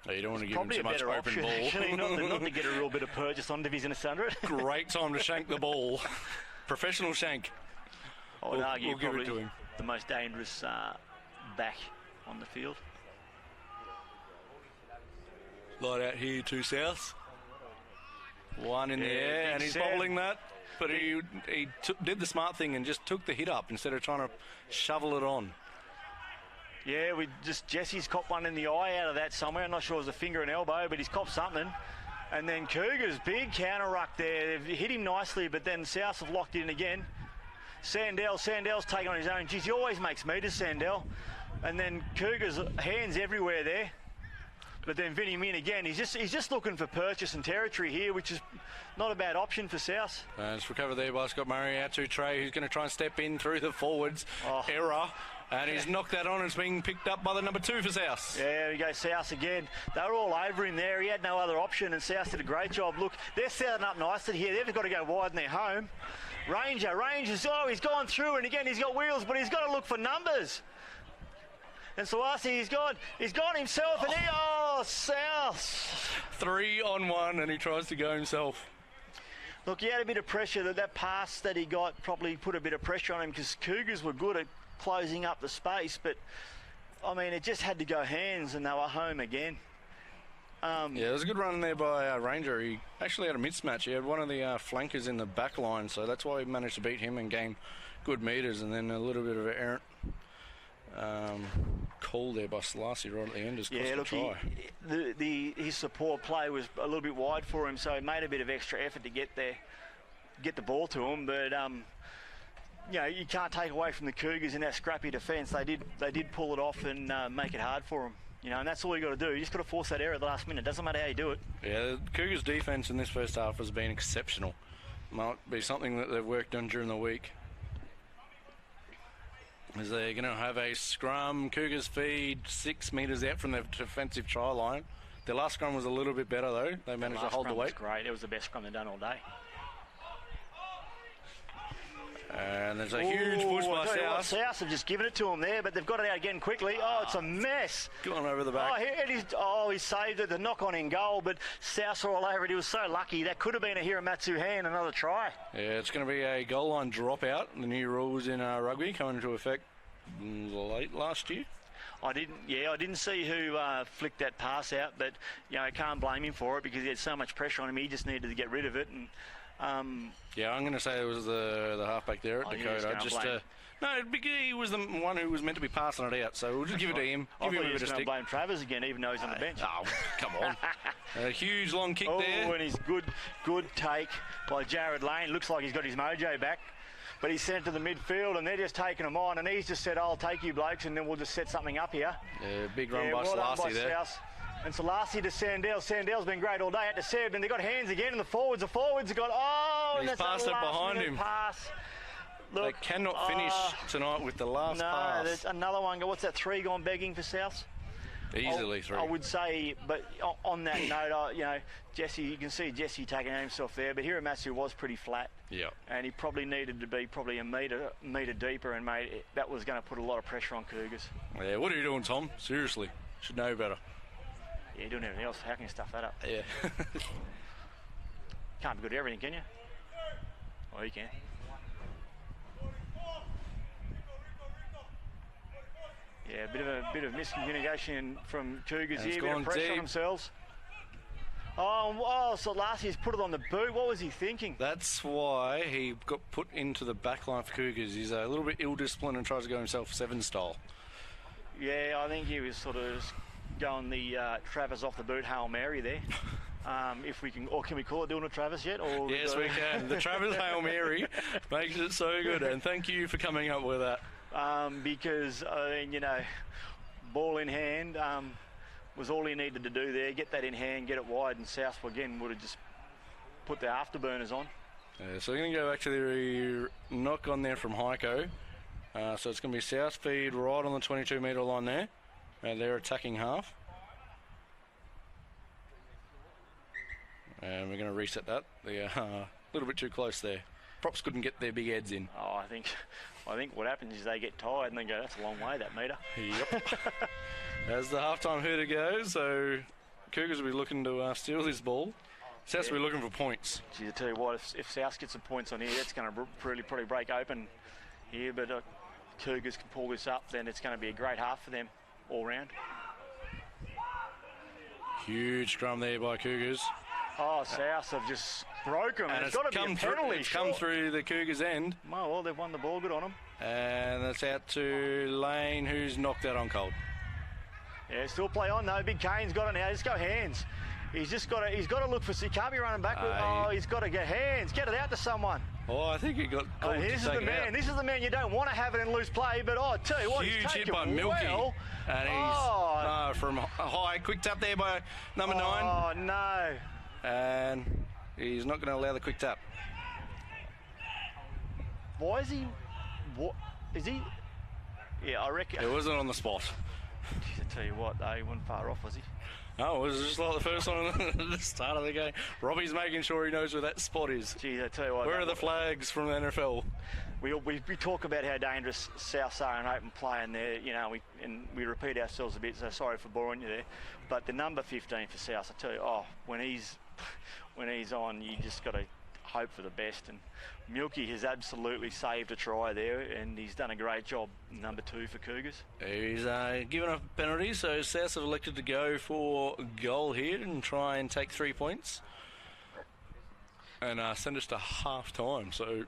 you don't want to give him too much open ball. Actually, not to get a real bit of purchase on if he's going to under it. Great time to shank the ball. Professional shank. I would argue we'll give probably it to him. The most dangerous back on the field. Light out here to South. One in the air, and he's bowling that. But he did the smart thing and just took the hit up instead of trying to shovel it on. Yeah, Jesse's copped one in the eye out of that somewhere. I'm not sure it was a finger and elbow, but he's copped something. And then Cougars, big counter ruck there. They've hit him nicely, but then South have locked in again. Sandell's taking on his own. Geez, he always makes meters, Sandell. And then Cougars, hands everywhere there. But then Vinny Min again, he's just looking for purchase and territory here, which is not a bad option for South. It's recovered there by Scott Murray out to Trey, who's going to try and step in through the forwards. Error. And he's knocked that on and it's being picked up by the number 2 for South. Yeah, there we go, South again. They were all over him there. He had no other option, and South did a great job. Look, they're setting up nicely here. They've got to go wide in their home. Ranger's, he's gone through, and again, he's got wheels, but he's got to look for numbers. And Sawasi, he's gone himself, and South. 3-on-1, and he tries to go himself. Look, he had a bit of pressure. That pass that he got probably put a bit of pressure on him, because Cougars were good at closing up the space, but I mean, it just had to go hands, and they were home again. There was a good run there by Ranger. He actually had a mismatch. He had one of the flankers in the back line, so that's why he managed to beat him and gain good meters, and then a little bit of an errant call there by Selassie right at the end. His support play was a little bit wide for him, so he made a bit of extra effort to get the ball to him, but you can't take away from the Cougars in that scrappy defence. They did pull it off and make it hard for them. And that's all you got to do. You just got to force that error at the last minute. Doesn't matter how you do it. Yeah, the Cougars' defence in this first half has been exceptional. Might be something that they've worked on during the week. As they're going to have a scrum. Cougars feed 6 metres out from their defensive try line. Their last scrum was a little bit better, though. They managed to hold the weight. Was great. It was the best scrum they've done all day. And there's a huge push by South. South have just given it to him there, but they've got it out again quickly. Oh, it's a mess. Gone over the back. He saved it. The knock on in goal, but South are all over it. He was so lucky. That could have been a Hiramatsu hand, another try. Yeah, it's going to be a goal line dropout. The new rules in rugby coming into effect late last year. I didn't see who flicked that pass out, but I can't blame him for it because he had so much pressure on him. He just needed to get rid of it. And I'm going to say it was the halfback there at Dakota. He was the one who was meant to be passing it out, so we'll just give it to him. I thought he was going to blame Travers again, even though he's on the bench. Oh, come on. A huge long kick there. Oh, and his good take by Jared Lane. Looks like he's got his mojo back. But he's sent to the midfield, and they're just taking him on. And he's just said, I'll take you blokes, and then we'll just set something up here. Yeah, big run by Selassie there. South. And Selassie to Sandell. Sandell's been great all day. Out to Seb, and they've got hands again. And the forwards have got, and he's passed it behind him. Pass. Look, they cannot finish tonight with the last pass. No, there's another one. What's that, 3 gone begging for South? Easily 3. I would say, but on that note, Jesse, you can see Jesse taking himself there, but Hiramatsu was pretty flat. Yeah. And he probably needed to be a metre deeper, and that was going to put a lot of pressure on Cougars. Yeah, what are you doing, Tom? Seriously, should know better. Yeah, you're doing everything else. How can you stuff that up? Yeah. Can't be good at everything, can you? Oh, you can. Yeah, a bit of miscommunication from Cougars here. A bit of pressure on themselves. So Lassie's put it on the boot. What was he thinking? That's why he got put into the back line for Cougars. He's a little bit ill-disciplined and tries to go himself 7 style. Yeah, I think he was sort of going the Travers off the boot Hail Mary there. If we can, or can we call it doing a Travis yet? Or yes, we can. The Travis Hail Mary makes it so good, and thank you for coming up with that. Because, ball in hand was all he needed to do there. Get that in hand, get it wide, and South again would have just put the afterburners on. Yeah, so we're going to go back to the knock on there from Heiko. So it's going to be South feed right on the 22-metre line there. They're attacking half. And we're going to reset that. They're a little bit too close there. Props couldn't get their big heads in. Oh, I think what happens is they get tired and they go, that's a long way, that metre. Yep. As the halftime hooter goes, so Cougars will be looking to steal this ball. South will be looking for points. Gee, I tell you what, if South gets some points on here, that's going to really probably break open here. But Cougars can pull this up, then it's going to be a great half for them all round. Huge scrum there by Cougars. Oh, South have just broken. And it's got to be a penalty. It's come through the Cougars' end. Well, they've won the ball good on them. And it's out to Lane, who's knocked out on cold. Yeah, still play on though. Big Kane's got it now. Just go hands. He's got to look for. He can't be running backward. He's got to get hands. Get it out to someone. Oh, I think he got called. This is the man. This is the man you don't want to have it in loose play. But I tell you what, huge hit by Milky. Well. And he's from high, quick tap there by number 9. Oh no! And he's not going to allow the quick tap. Why is he? What is he? Yeah, I reckon. It wasn't on the spot. Jeez, I tell you what, he wasn't far off, was he? No, it was just like the first one at the start of the game. Robbie's making sure he knows where that spot is. Geez, I tell you what. Where are the flags from the NFL? We talk about how dangerous South are in open play, and there, we repeat ourselves a bit. So sorry for boring you there, but the number 15 for South, I tell you, when he's on, you just got to hope for the best. And Milky has absolutely saved a try there, and he's done a great job, number 2 for Cougars. He's given a penalty, so South have elected to go for goal here and try and take 3 points and send us to half time. So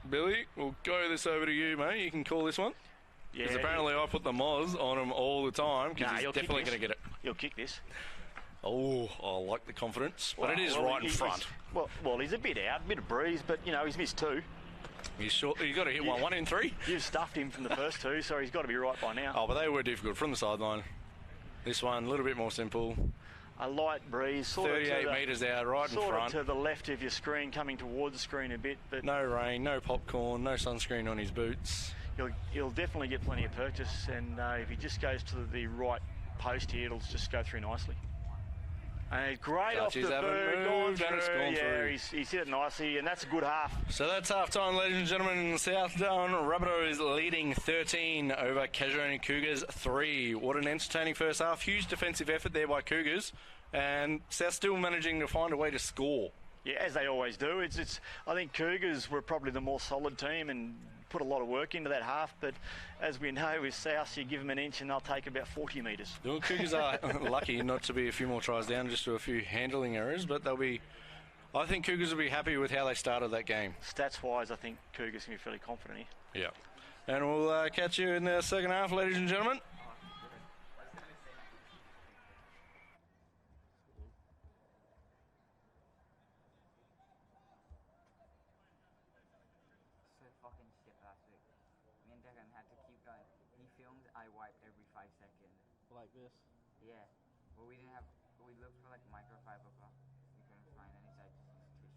Billy, we'll go this over to you, mate. You can call this one. Because apparently I put the Moz on him all the time, because he's definitely going to get it. He'll kick this. Oh, I like the confidence, but it is right in front. Well, he's a bit out, a bit of breeze, but he's missed 2. He's short. He's got to hit one in 3. You've stuffed him from the first 2, so he's got to be right by now. Oh, but they were difficult from the sideline. This one a little bit more simple. A light breeze, 38 metres out, right in front. Sort of to the left of your screen, coming towards the screen a bit, but no rain, no popcorn, no sunscreen on his boots. He'll definitely get plenty of purchase, and if he just goes to the right post here, it'll just go through nicely. And great off the Dutchies haven't bird, moved, and it's gone through. He's hit it nicely, and that's a good half. So that's half-time, ladies and gentlemen. South Darwin Rabbitohs leading 13 over Casuarina Cougars 3. What an entertaining first half. Huge defensive effort there by Cougars, and South still managing to find a way to score. Yeah, as they always do. I think Cougars were probably the more solid team and put a lot of work into that half, but as we know with South, you give them an inch and they'll take about 40 metres. The Cougars are lucky not to be a few more tries down, just to a few handling errors, but I think Cougars will be happy with how they started that game. Stats-wise, I think Cougars can be fairly confident here. Yeah. And we'll catch you in the second half, ladies and gentlemen. Like this? Yeah. Well, we looked for like microfiber, but we couldn't find any type of tissue.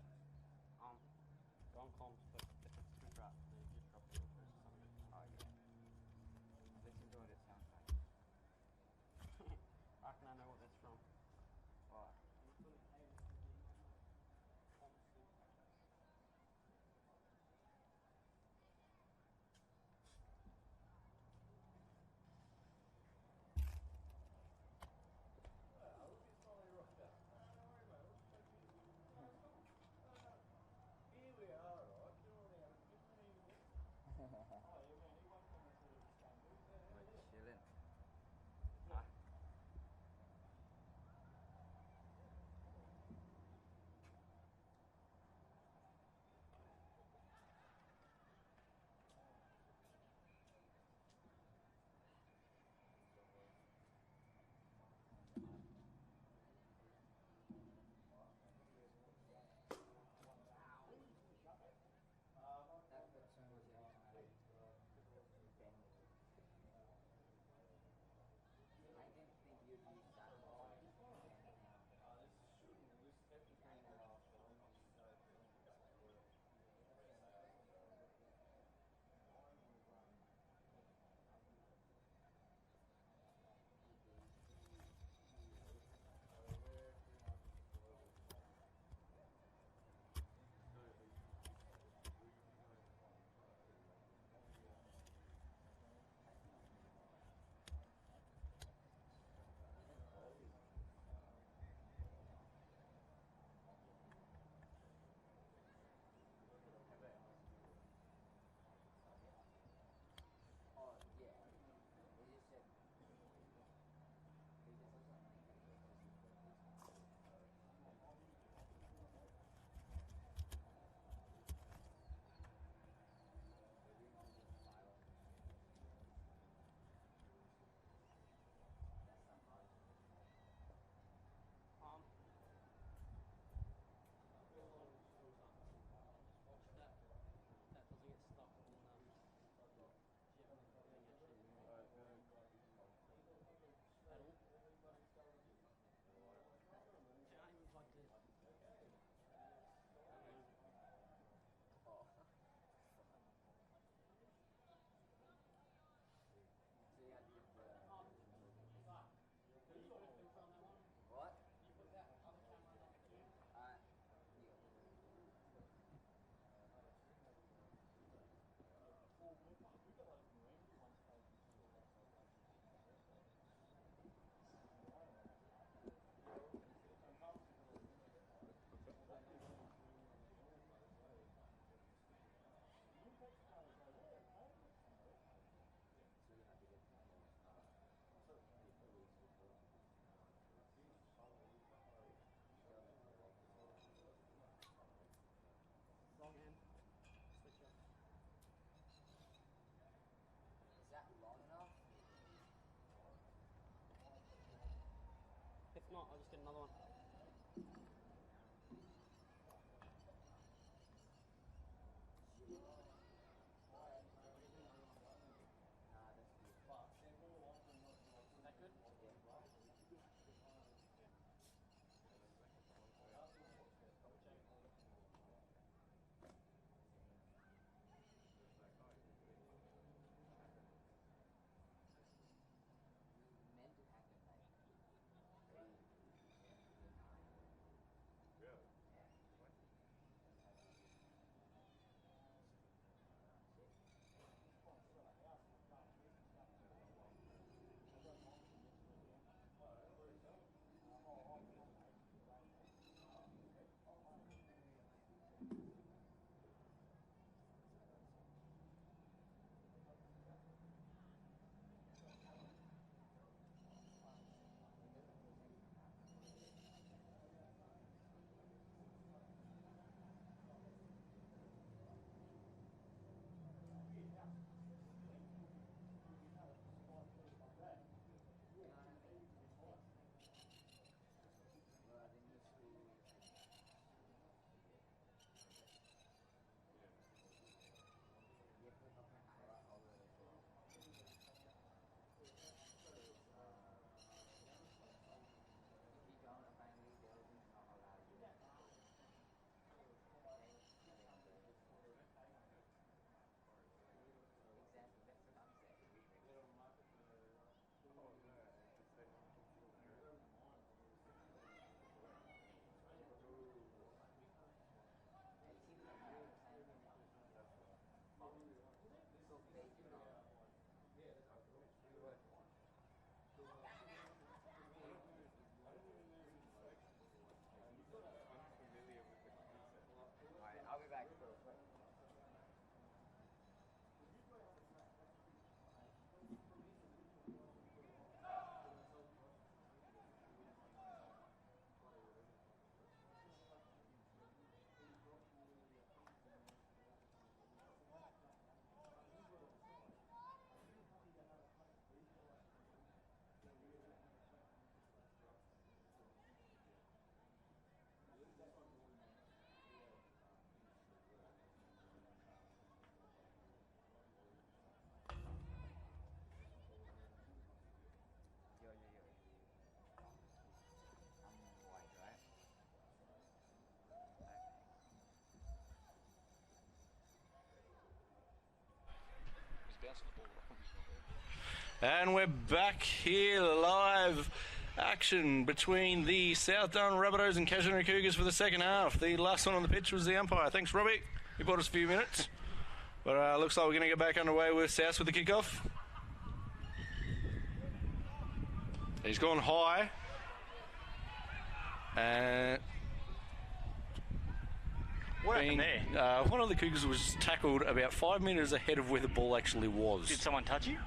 Don't comms, but if it's too dry, then you just drop it over or something. Oh, yeah. Listen to what it sounds like. How can I know what that's from? What? And we're back here, live action between the South Darwin Rabbitohs and Casuarina Cougars for the second half. The last one on the pitch was the umpire. Thanks, Robbie. He bought us a few minutes. But looks like we're going to get back underway with South with the kickoff. He's gone high. And What happened there? one of the Cougars was tackled about 5 metres ahead of where the ball actually was. Did someone touch you?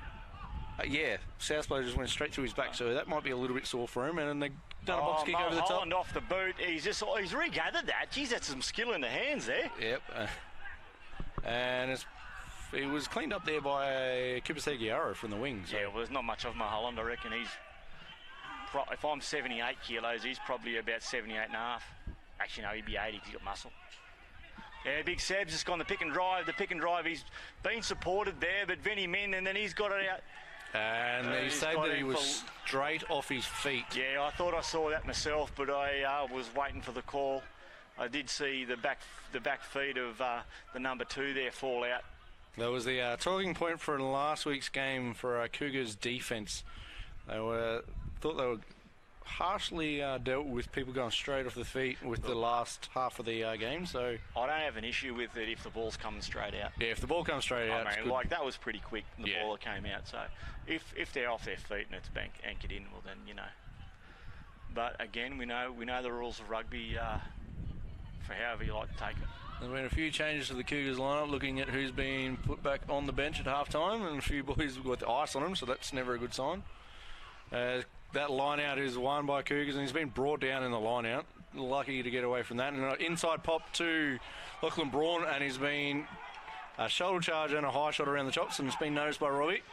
Yeah, South player just went straight through his back, so that might be a little bit sore for him. And then they done a box kick over the top. Holland off the boot. He's regathered that. Geez, that's some skill in the hands there. Yep. And he was cleaned up there by Cooper from the wing. So. Yeah, well, there's not much of Mulholland. I reckon if I'm 78 kilos, he's probably about 78 and a half. Actually, no, he'd be 80 because he's got muscle. Yeah, Big Seb's just gone the pick and drive. He's been supported there, but Vinny Min, and then he's got it out. And he said that he was straight off his feet. Yeah, I thought I saw that myself, but I was waiting for the call. I did see the back feet of the number 2 there fall out. That was the talking point for last week's game for Cougars defence. They thought they were harshly dealt with people going straight off the feet with the last half of the game. So I don't have an issue with it if the ball's coming straight out. Yeah, if the ball comes straight out, I mean, like that was pretty quick. The ball that came out. So if they're off their feet and it's anchored in, well then you know. But again, we know the rules of rugby for however you like to take it. There's been a few changes to the Cougars lineup, looking at who's been put back on the bench at halftime, and a few boys with the ice on them, so that's never a good sign. That line out is won by Cougars, and he's been brought down in the line out. Lucky to get away from that. And an inside pop to Lachlan Braun, and he's been a shoulder charge and a high shot around the chops, and it's been noticed by Robbie.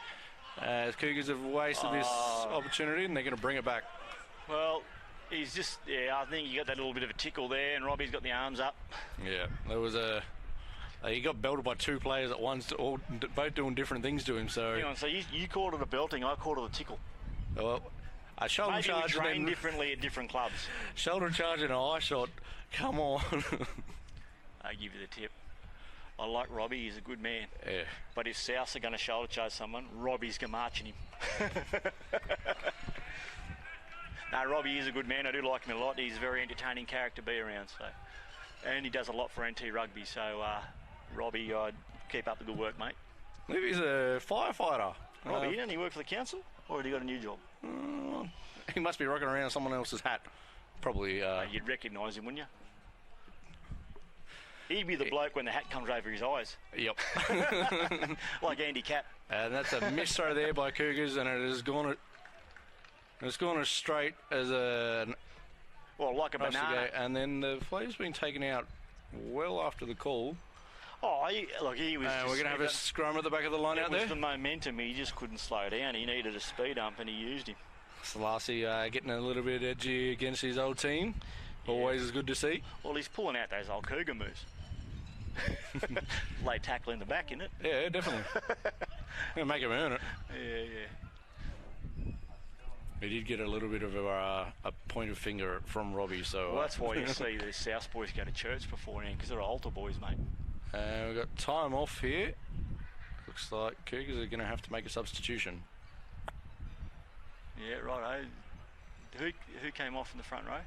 Cougars have wasted this opportunity, and they're going to bring it back. Well, he's just, I think you got that little bit of a tickle there, and Robbie's got the arms up. Yeah, there was he got belted by 2 players at once, both doing different things to him. So hang on, so you called it a belting, I called it a tickle. Well, a shoulder Maybe charge. we train differently at different clubs. Shoulder charge and a high shot. Come on. I give you the tip. I like Robbie, he's a good man. Yeah. But if Souths are going to shoulder charge someone, Robbie's going to march in him. No, Robbie is a good man. I do like him a lot. He's a very entertaining character to be around. So, and he does a lot for NT Rugby. So, Robbie, keep up the good work, mate. I believe he's a firefighter. Robbie, doesn't he work for the council? Or has he got a new job? He must be rocking around someone else's hat. Probably. You'd recognise him, wouldn't you? He'd be the bloke when the hat comes over his eyes. Yep. Like Andy Capp. And that's a miss throw there by Cougars, and it has gone. It's gone as straight as like a banana. And then the player's been taken out well after the call. Oh, he was. We're going to have a scrum at the back of the line out there. It was the momentum. He just couldn't slow down. He needed a speed ump, and he used him. Selassie getting a little bit edgy against his old team. Always is good to see. Well, he's pulling out those old Cougar moves. Late tackle in the back, isn't it? Yeah, definitely. Gonna make him earn it. Yeah. He did get a little bit of a point of finger from Robbie, so. Well, that's why you see the South boys go to church beforehand, because they're altar boys, mate. We've got time off here. Looks like Cougars are going to have to make a substitution. Yeah, right. Who came off in the front row?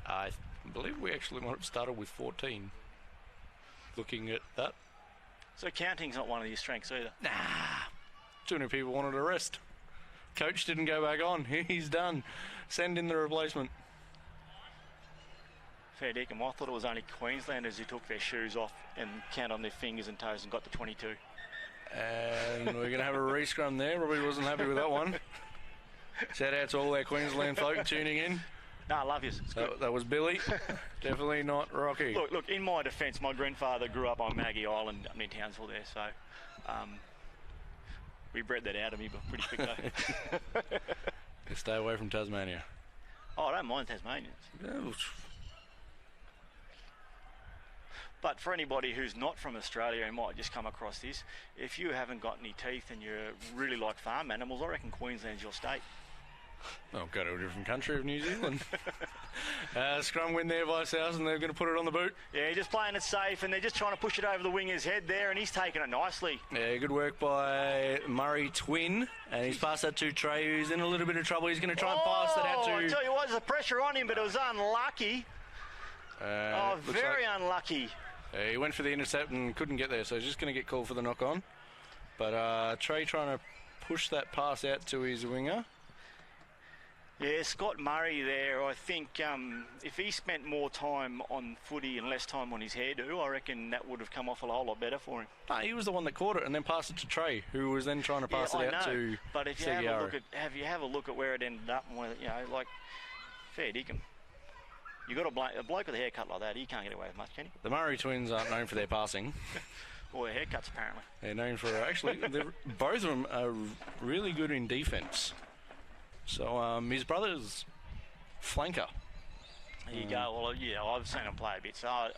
I believe we actually might have started with 14. Looking at that. So counting's not one of your strengths either? Nah. Too many people wanted a rest. Coach didn't go back on. He's done. Send in the replacement. Fair dinkum. I thought it was only Queenslanders who took their shoes off and count on their fingers and toes and got to 22. And we're going to have a re-scrum there. Robbie wasn't happy with that one. Shout out to all our Queensland folk tuning in. No, I love you. That was Billy. Definitely not Rocky. Look, in my defence, my grandfather grew up on Maggie Island near Townsville there, so we bred that out of me pretty quickly. Stay away from Tasmania. Oh, I don't mind Tasmanians. Yeah, but for anybody who's not from Australia and might just come across this, if you haven't got any teeth and you really like farm animals, I reckon Queensland's your state. Oh, go to a different country of New Zealand. Scrum win there by South, and they're going to put it on the boot. Yeah, just playing it safe, and they're just trying to push it over the winger's head there, and he's taking it nicely. Yeah, good work by Murray Twin, and he's passed that to Trey, who's in a little bit of trouble. He's going to try and pass it out to... I tell you what, there's a pressure on him, but it was unlucky. Very unlucky. He went for the intercept and couldn't get there, so he's just going to get called for the knock-on. But Trey trying to push that pass out to his winger. Yeah, Scott Murray there, I think if he spent more time on footy and less time on his hairdo, I reckon that would have come off a whole lot better for him. No, he was the one that caught it and then passed it to Trey, who was then trying to pass it out to But if you have a look at where it ended up, and where, like, fair dinkum. You got a bloke with a haircut like that, he can't get away with much, can he? The Murray twins aren't known for their passing. Or their haircuts, apparently. They're known for, actually, both of them are really good in defence. So his brother's flanker. There you go. Well, yeah, I've seen him play a bit, so I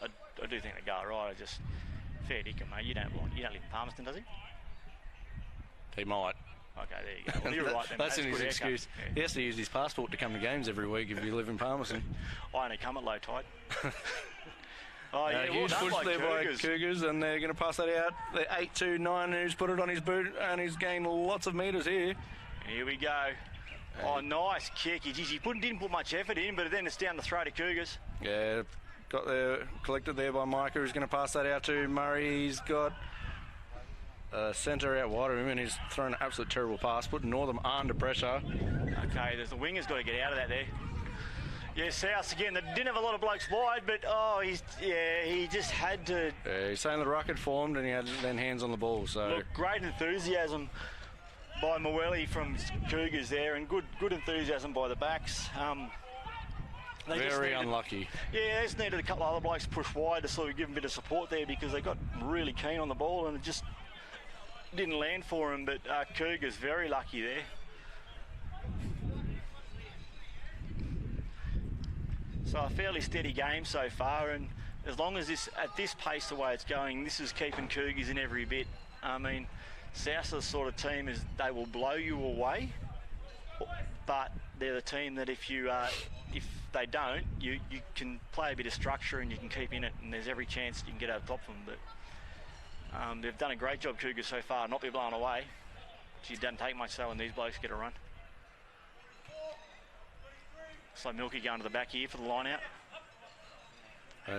do think they go right. I just fair dinkum, mate. You don't live in Palmerston, does he? He might. Okay, there you go. Well, you're right then. That's his excuse. Yeah. He has to use his passport to come to games every week if you live in Palmerston. I only come at low tide. Oh, yeah, well huge done push by there Cougars. by Cougars, and they're going to pass that out. The 8-2-9 who's put it on his boot, and he's gained lots of metres here. Here we go. Oh, nice kick. He didn't put much effort in, but then it's down the throat of Cougars. Yeah, got there, collected there by Micah, who's going to pass that out to Murray. He's got centre out wide of him, and he's thrown an absolute terrible pass, putting Northam under pressure. Okay, the winger's got to get out of that there. Yeah, South again. They didn't have a lot of blokes wide, but he just had to. Yeah, he's saying the ruck had formed, and he had then hands on the ball. So look, great enthusiasm by Moeli from Cougars there, and good enthusiasm by the backs. Very unlucky. Yeah, they just needed a couple of other blokes to push wide to sort of give them a bit of support there, because they got really keen on the ball and it just didn't land for them. But Cougars very lucky there. So a fairly steady game so far, and as long as at this pace the way it's going, this is keeping Cougars in every bit. I mean, South's the sort of team is they will blow you away, but they're the team that if they don't, you can play a bit of structure and you can keep in it, and there's every chance you can get over top of them. But they've done a great job, Cougars, so far, not be blown away. It doesn't take much so when these blokes get a run. So Milky going to the back here for the line out.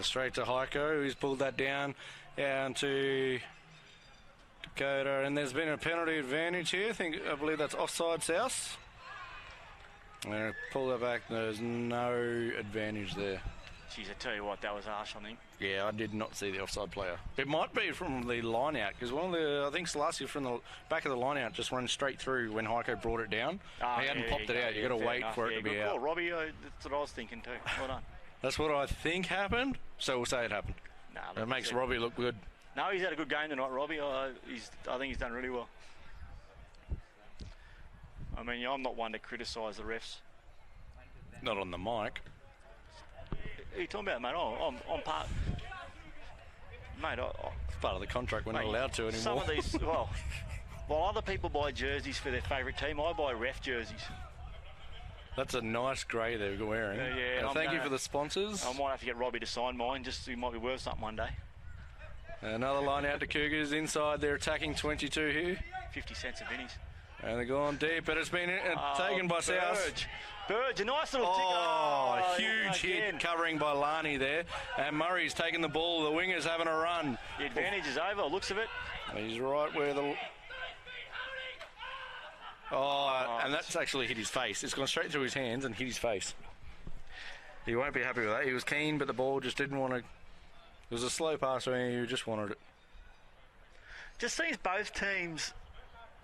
Straight to Heiko, who's pulled that down to Dakota, and there's been a penalty advantage here. I believe that's offside South. And pull that back. There's no advantage there. Jeez, I tell you what, that was harsh, I think. Yeah, I did not see the offside player. It might be from the line out, because I think Selassie from the back of the line out just ran straight through when Heiko brought it down. He hadn't popped it out. You've got to wait for it to be out. Robbie, that's what I was thinking too. Well done. That's what I think happened, so we'll say it happened. It makes Robbie look good. No, he's had a good game tonight, Robbie. I think he's done really well. I mean, I'm not one to criticise the refs. Not on the mic. What are you talking about, mate? I'm part... Mate, it's part of the contract. We're not allowed to anymore. Some of these... while other people buy jerseys for their favourite team, I buy ref jerseys. That's a nice grey they're wearing. Thank you for the sponsors. I might have to get Robbie to sign mine, just so he might be worth something one day. Another line out to Cougars. Inside, they're attacking 22 here. 50 cents a Vinnies. And they're going deep, but it's been taken by South. Burge, a nice little tick. Huge hit covering by Lani there. And Murray's taking the ball. The winger's having a run. The advantage is over, looks of it. He's right where the... and that's actually hit his face. It's gone straight through his hands and hit his face. He won't be happy with that. He was keen, but the ball just didn't want to... It was a slow pass, so he just wanted it. Just seems both teams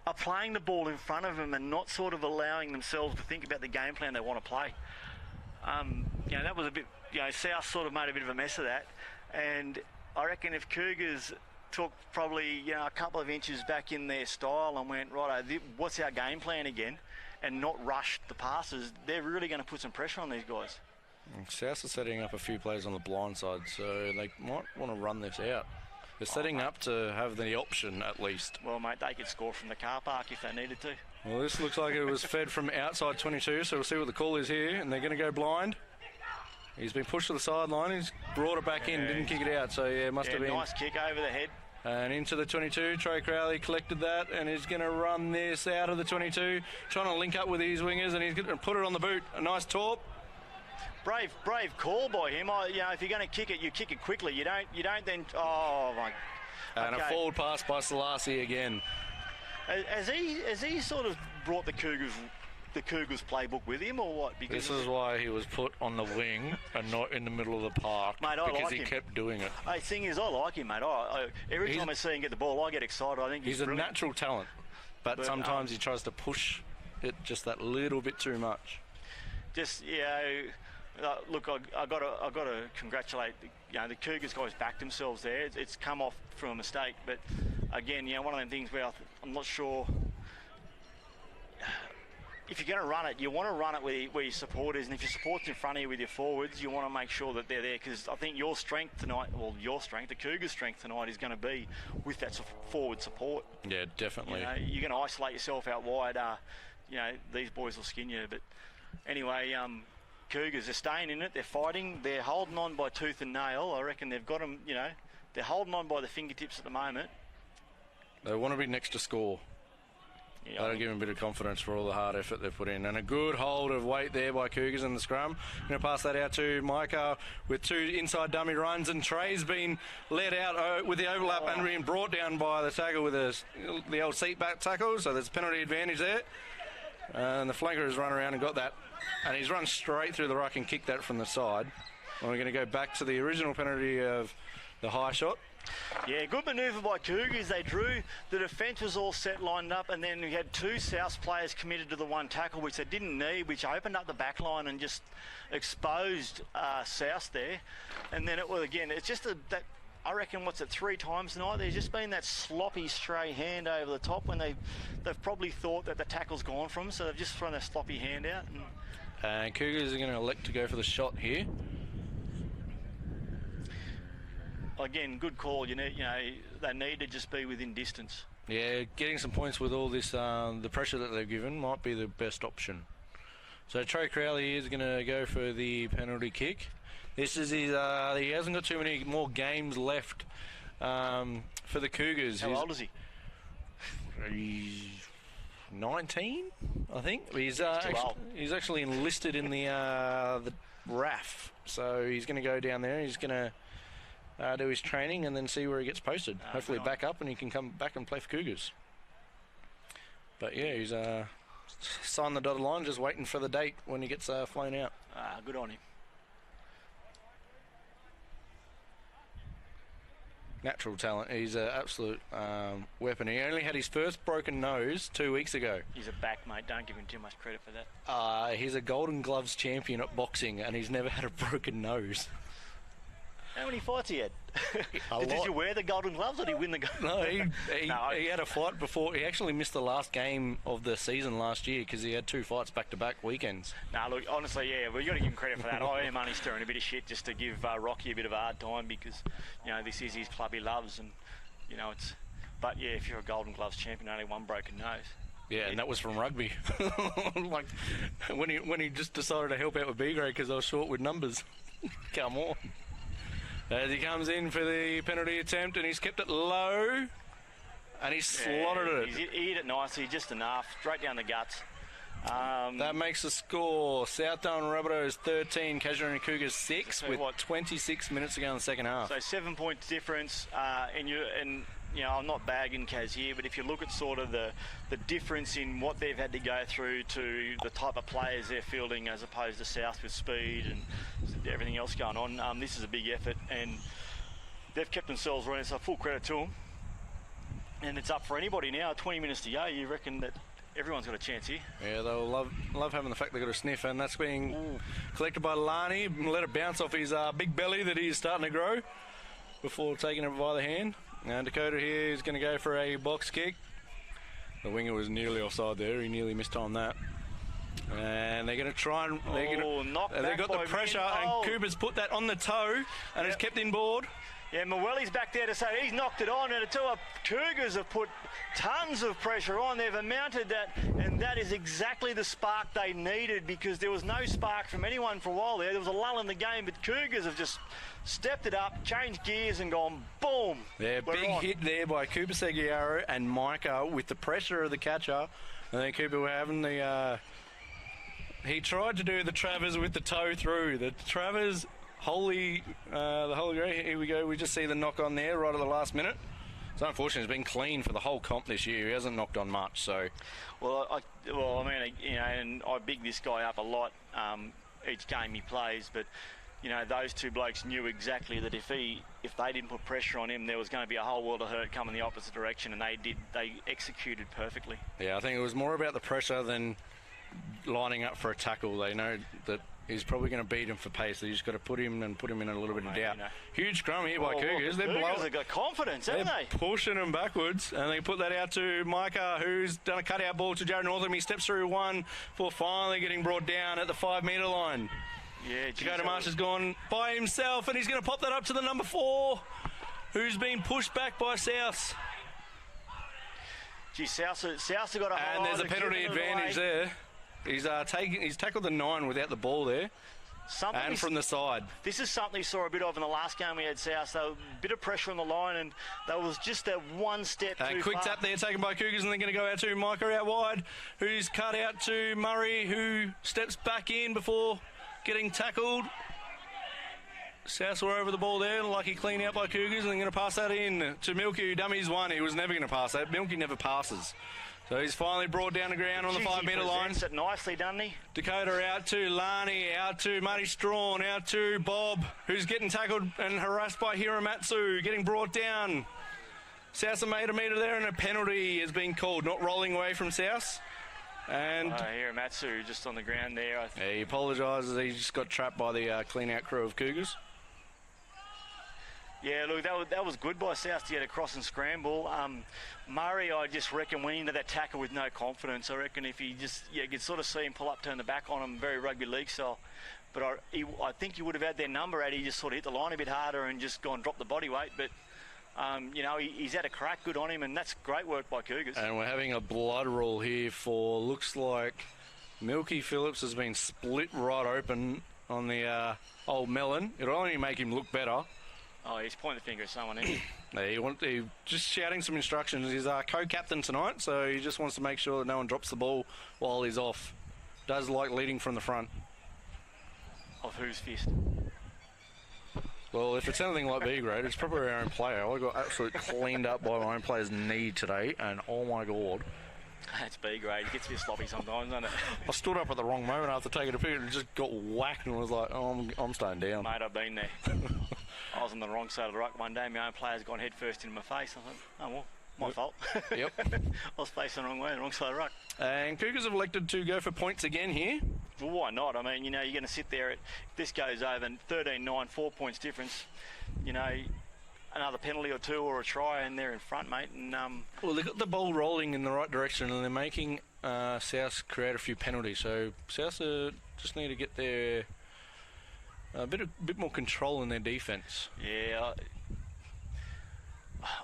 are playing the ball in front of them and not sort of allowing themselves to think about the game plan they want to play. That was a bit... South sort of made a bit of a mess of that. And I reckon if Cougars took probably a couple of inches back in their style and went, right, what's our game plan again, and not rushed the passes, they're really going to put some pressure on these guys. South are setting up a few plays on the blind side, so they might want to run this out. They're setting up to have the option, at least. Well, mate, they could score from the car park if they needed to. Well, this looks like it was fed from outside 22, so we'll see what the call is here, and they're going to go blind. He's been pushed to the sideline. He's brought it back in, didn't kick it out, so yeah, must have been. Nice kick over the head. And into the 22, Trey Crowley collected that, and he's going to run this out of the 22, trying to link up with his wingers, and he's going to put it on the boot. A nice torp. Brave call by him. If you're going to kick it, you kick it quickly. You don't then. Oh my. And a forward pass by Selassie again. Has he sort of brought the Cougars playbook with him, or what? Because this is why he was put on the wing and not in the middle of the park. Mate, because he kept doing it. The thing is, I like him, mate. Every time I see him get the ball, I get excited. I think he's a natural talent, but sometimes he tries to push it just that little bit too much. Look, I got to congratulate the Cougars guys backed themselves there. It's come off from a mistake, but again, one of them things where I'm not sure. If you're going to run it, you want to run it where your support is, and if your support's in front of you with your forwards, you want to make sure that they're there, because I think your strength tonight, the Cougars' strength tonight is going to be with that forward support. Yeah, definitely. You're going to isolate yourself out wide. These boys will skin you, but anyway, Cougars are staying in it. They're fighting. They're holding on by tooth and nail. I reckon they've got them. They're holding on by the fingertips at the moment. They want to be next to score. Yeah, That'll give them a bit of confidence for all the hard effort they've put in. And a good hold of weight there by Cougars in the scrum. Going to pass that out to Micah with 2 inside dummy runs. And Trey's been led out with the overlap and being brought down by the tackle with the old seat back tackle. So there's a penalty advantage there. And the flanker has run around and got that. And he's run straight through the ruck and kicked that from the side. And we're going to go back to the original penalty of the high shot. Yeah, good manoeuvre by Cougars. They drew. The defence was all set, lined up, and then we had 2 South players committed to the one tackle, which they didn't need, which opened up the back line and just exposed South there. And then it's just that. I reckon, 3 times tonight? There's just been that sloppy stray hand over the top when they've probably thought that the tackle's gone from them, so they've just thrown a sloppy hand out. And Cougars are going to elect to go for the shot here. Again, good call. They need to just be within distance. Yeah, getting some points with all this, the pressure that they've given might be the best option. So Trey Crowley is going to go for the penalty kick. This is his. He hasn't got too many more games left for the Cougars. How old is he? He's 19, I think. He's actually enlisted in the RAF, so he's going to go down there. He's going to do his training and then see where he gets posted. Hopefully back up and he can come back and play for Cougars. But yeah, he's signed the dotted line, just waiting for the date when he gets flown out. Good on him. Natural talent. He's an absolute weapon. He only had his first broken nose 2 weeks ago. He's a back, mate. Don't give him too much credit for that. He's a Golden Gloves champion at boxing, and he's never had a broken nose. How many fights he had? Did you wear the Golden Gloves or did he win the Golden Gloves? No, he had a fight before. He actually missed the last game of the season last year because he had 2 fights back-to-back weekends. Look, honestly, yeah, we've got to give him credit for that. I am only stirring a bit of shit just to give Rocky a bit of a hard time because, this is his club he loves and, it's... But, yeah, if you're a Golden Gloves champion, only 1 broken nose. Yeah, and that was from rugby. Like, when he just decided to help out with B grade because I was short with numbers. Come on. As he comes in for the penalty attempt, and he's kept it low, and he's slotted it. He hit it nicely, just enough, straight down the guts. That makes the score. South Darwin Rabbitohs 13, Casuarina Cougars 6, with 26 minutes to go in the second half. So 7 points difference, I'm not bagging Kaz here, but if you look at sort of the difference in what they've had to go through to the type of players they're fielding as opposed to South with speed and everything else going on, this is a big effort and they've kept themselves running, so full credit to them. And it's up for anybody now, 20 minutes to go. You reckon that everyone's got a chance here? Yeah, they'll love having the fact they've got a sniff, and that's being collected by Lani. Let it bounce off his big belly that he's starting to grow before taking it by the hand. And Dakota here is going to go for a box kick. The winger was nearly offside there. He nearly mistimed that. And they're going to try and... They've got the pressure, and Cooper's put that on the toe, and it's kept inboard. Yeah, Mweli's back there to say he's knocked it on, and the Cougars have put tons of pressure on. They've mounted that, and that is exactly the spark they needed, because there was no spark from anyone for a while there. There was a lull in the game, but Cougars have just stepped it up, changed gears, and gone boom. Yeah, big hit there by Cooper Seguiaro and Micah with the pressure of the catcher. And then Cooper were having the... he tried to do the Travers with the toe through. The Travers... the Holy Grail, here we go. We just see the knock on there right at the last minute. It's unfortunate. He's been clean for the whole comp this year. He hasn't knocked on much. So, I mean, you know, and I big this guy up a lot each game he plays, but you know, those two blokes knew exactly that if they didn't put pressure on him, there was going to be a whole world of hurt coming the opposite direction, and they did. They executed perfectly. Yeah, I think it was more about the pressure than lining up for a tackle. They know that he's probably going to beat him for pace. So you just got to put him in a little bit of doubt. You know. Huge scrum here by Cougars. The Cougars have got confidence, haven't they? Pushing him backwards, and they put that out to Micah, who's done a cutout ball to Jared Northam. He steps through one before finally getting brought down at the 5 metre line. Yeah, Dakota Marsh has gone by himself, and he's going to pop that up to the number 4, who's been pushed back by South. South have got a hold. And there's a penalty advantage there. He's tackled the 9 without the ball there. And from the side. This is something we saw a bit of in the last game we had South. So a bit of pressure on the line, and that was just that one step too far. Quick tap there taken by Cougars, and they're going to go out to Micah out wide, who's cut out to Murray, who steps back in before getting tackled. South were over the ball there, lucky clean out by Cougars, and they're going to pass that in to Milky, who dummies one. He was never going to pass that. Milky never passes. So he's finally brought down the ground on the 5 metre line. It nicely, doesn't he? Dakota out to Lani, out to Marty Strawn, out to Bob, who's getting tackled and harassed by Hiramatsu, getting brought down. South made a metre there, and a penalty has been called, not rolling away from South. And Hiramatsu just on the ground there. Yeah, he apologises. He just got trapped by the clean-out crew of Cougars. Yeah, look, that was good by South to get across and scramble. Murray, I just reckon, went into that tackle with no confidence. I reckon if he just, you could sort of see him pull up, turn the back on him, very rugby league style. But I think he would have had their number had he just sort of hit the line a bit harder and just gone drop the body weight. But, you know, he's had a crack, good on him, and that's great work by Cougars. And we're having a blood rule here for, looks like Milky Phillips has been split right open on the old melon. It'll only make him look better. Oh, he's pointing the finger at someone, isn't he? He just shouting some instructions. He's our co-captain tonight, so he just wants to make sure that no one drops the ball while he's off. Does like leading from the front. Of whose fist? Well, if it's anything like B grade, it's probably our own player. I got absolutely cleaned up by my own player's knee today, and oh my God. That's B grade. It gets a bit sloppy sometimes, doesn't it? I stood up at the wrong moment after taking a picture and just got whacked and was like, oh, I'm staying down. Mate, I've been there. I was on the wrong side of the ruck one day. My own player's gone head first into my face. I thought, oh, well, my fault. Yep. I was facing the wrong way, the wrong side of the ruck. And Cougars have elected to go for points again here. Well, why not? I mean, you know, you're going to sit there. If this goes over, 13-9, 4 points difference, you know, another penalty or two or a try, and they're in front, mate. And well, they've got the ball rolling in the right direction, and they're making South create a few penalties. So South just need to get their a bit more control in their defence. Yeah,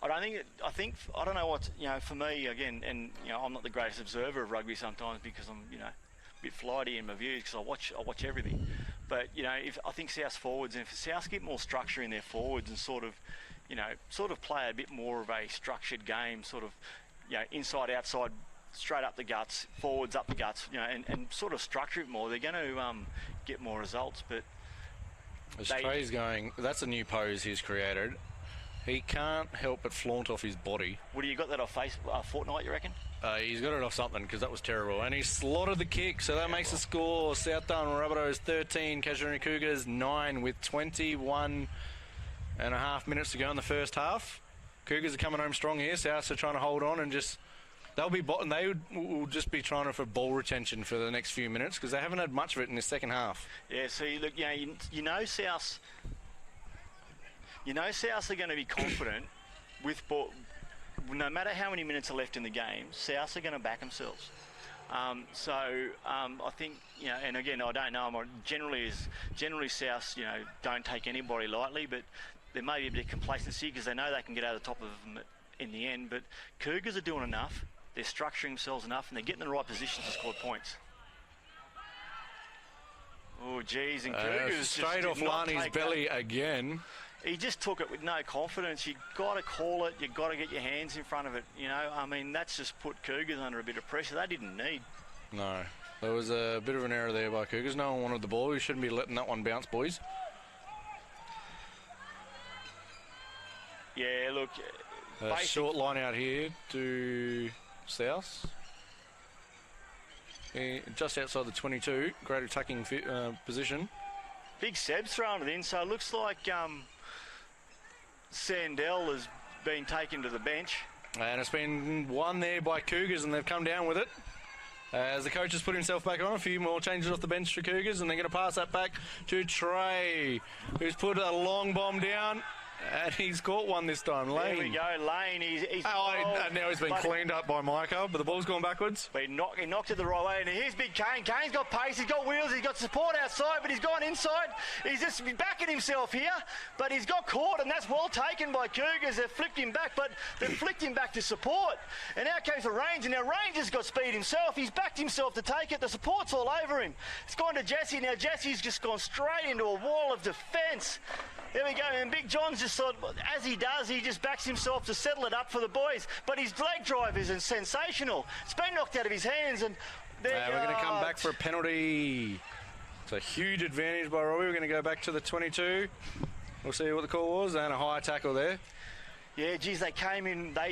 I don't know what, you know, for me again, and you know, I'm not the greatest observer of rugby sometimes because I'm, you know, a bit flighty in my views because I watch everything. But you know, I think South's forwards, and if South get more structure in their forwards and sort of play a bit more of a structured game, sort of, you know, inside, outside, straight up the guts, forwards up the guts, you know, and sort of structure it more, they're going to get more results. But Trey's going, that's a new pose he's created. He can't help but flaunt off his body. What do you got that off Fortnite, you reckon? He's got it off something because that was terrible. And he slotted the kick, so that makes the score. South Darwin Rabbitohs 13, Casuarina Cougars 9 with 21 and a half minutes to go in the first half. Cougars are coming home strong here. South are trying to hold on and just... They will just be trying for ball retention for the next few minutes because they haven't had much of it in the second half. Yeah, so you look, you know South are going to be confident with ball. No matter how many minutes are left in the game, South are going to back themselves. I think, you know, and again, I don't know. Generally South, you know, don't take anybody lightly, but there may be a bit of complacency because they know they can get over the top of them in the end, but Cougars are doing enough, they're structuring themselves enough, and they're getting in the right positions to score points. Oh, geez, and Cougars straight off Lani's belly again. He just took it with no confidence. You got to call it. You got to get your hands in front of it. You know, I mean, that's just put Cougars under a bit of pressure. They didn't need. No, there was a bit of an error there by Cougars. No one wanted the ball. You shouldn't be letting that one bounce, boys. Yeah, look. Short line out here to South. Just outside the 22. Great attacking position. Big Seb's throwing it in, so it looks like Sandell has been taken to the bench. And it's been won there by Cougars, and they've come down with it. As the coach has put himself back on, a few more changes off the bench for Cougars, and they're going to pass that back to Trey, who's put a long bomb down. And he's caught one this time, Lane. There we go, Lane. He's and now he's been cleaned up by Micah, but the ball's gone backwards. But he knocked it the right way. And here's big Kane. Kane's got pace, he's got wheels, he's got support outside, but he's gone inside. He's just backing himself here, but he's got caught, and that's well taken by Cougars. They've flicked him back, but they've flicked him back to support. And now comes the Range, and now Range has got speed himself. He's backed himself to take it. The support's all over him. It's gone to Jesse. Now Jesse's just gone straight into a wall of defence. There we go, and Big John's just thought, as he does, he just backs himself to settle it up for the boys. But his leg drive is sensational. It's been knocked out of his hands, and we're going to come back for a penalty. It's a huge advantage by Robbie. We're going to go back to the 22. We'll see what the call was, and a high tackle there. Yeah, geez, they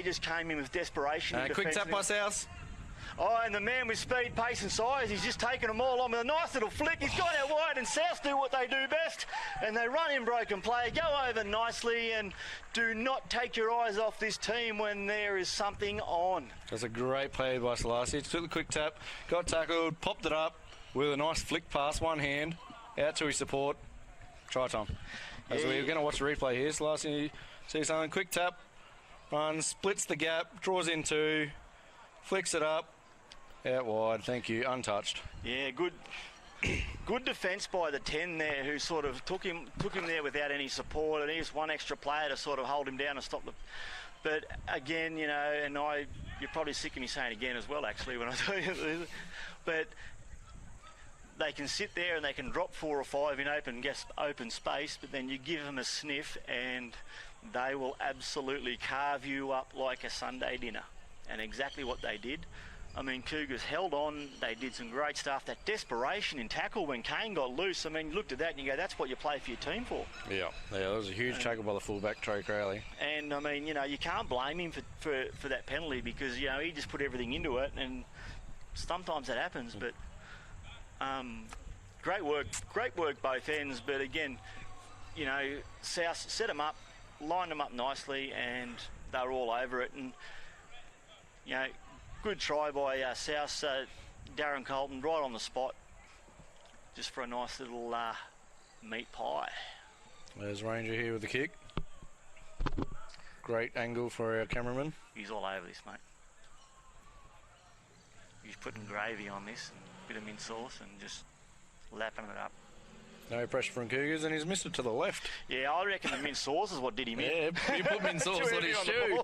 just came in with desperation. Quick tap by South. Oh, and the man with speed, pace and size, he's just taken them all on with a nice little flick. He's gone out wide, and South do what they do best, and they run in broken play, go over nicely, and do not take your eyes off this team when there is something on. That's a great play by Selassie. Took the quick tap, got tackled, popped it up with a nice flick pass, one hand, out to his support. Try time. As we're going to watch the replay here, Selassie sees something, quick tap, runs, splits the gap, draws in two, flicks it up, out wide, thank you, untouched. Yeah, good defence by the 10 there, who sort of took him there without any support, and here's one extra player to sort of hold him down and stop the. But again, you know, and you're probably sick of me saying again as well, actually, when I tell you this, but they can sit there and they can drop 4 or 5 in open space, but then you give them a sniff and they will absolutely carve you up like a Sunday dinner, and exactly what they did. I mean, Cougars held on. They did some great stuff. That desperation in tackle when Kane got loose, I mean, you looked at that and you go, that's what you play for your team for. Yeah, that was a huge tackle by the fullback, Trey Crowley. And, I mean, you know, you can't blame him for that penalty because, you know, he just put everything into it, and sometimes that happens. But great work both ends. But, again, you know, South set them up, lined them up nicely, and they were all over it. And, you know, good try by South, Darren Colton, right on the spot, just for a nice little meat pie. There's Ranger here with the kick. Great angle for our cameraman. He's all over this, mate. He's putting gravy on this, and a bit of mint sauce, and just lapping it up. No pressure from Cougars, and he's missed it to the left. Yeah, I reckon the mint sauce is what did him in. Yeah, you put mint sauce on his shoe.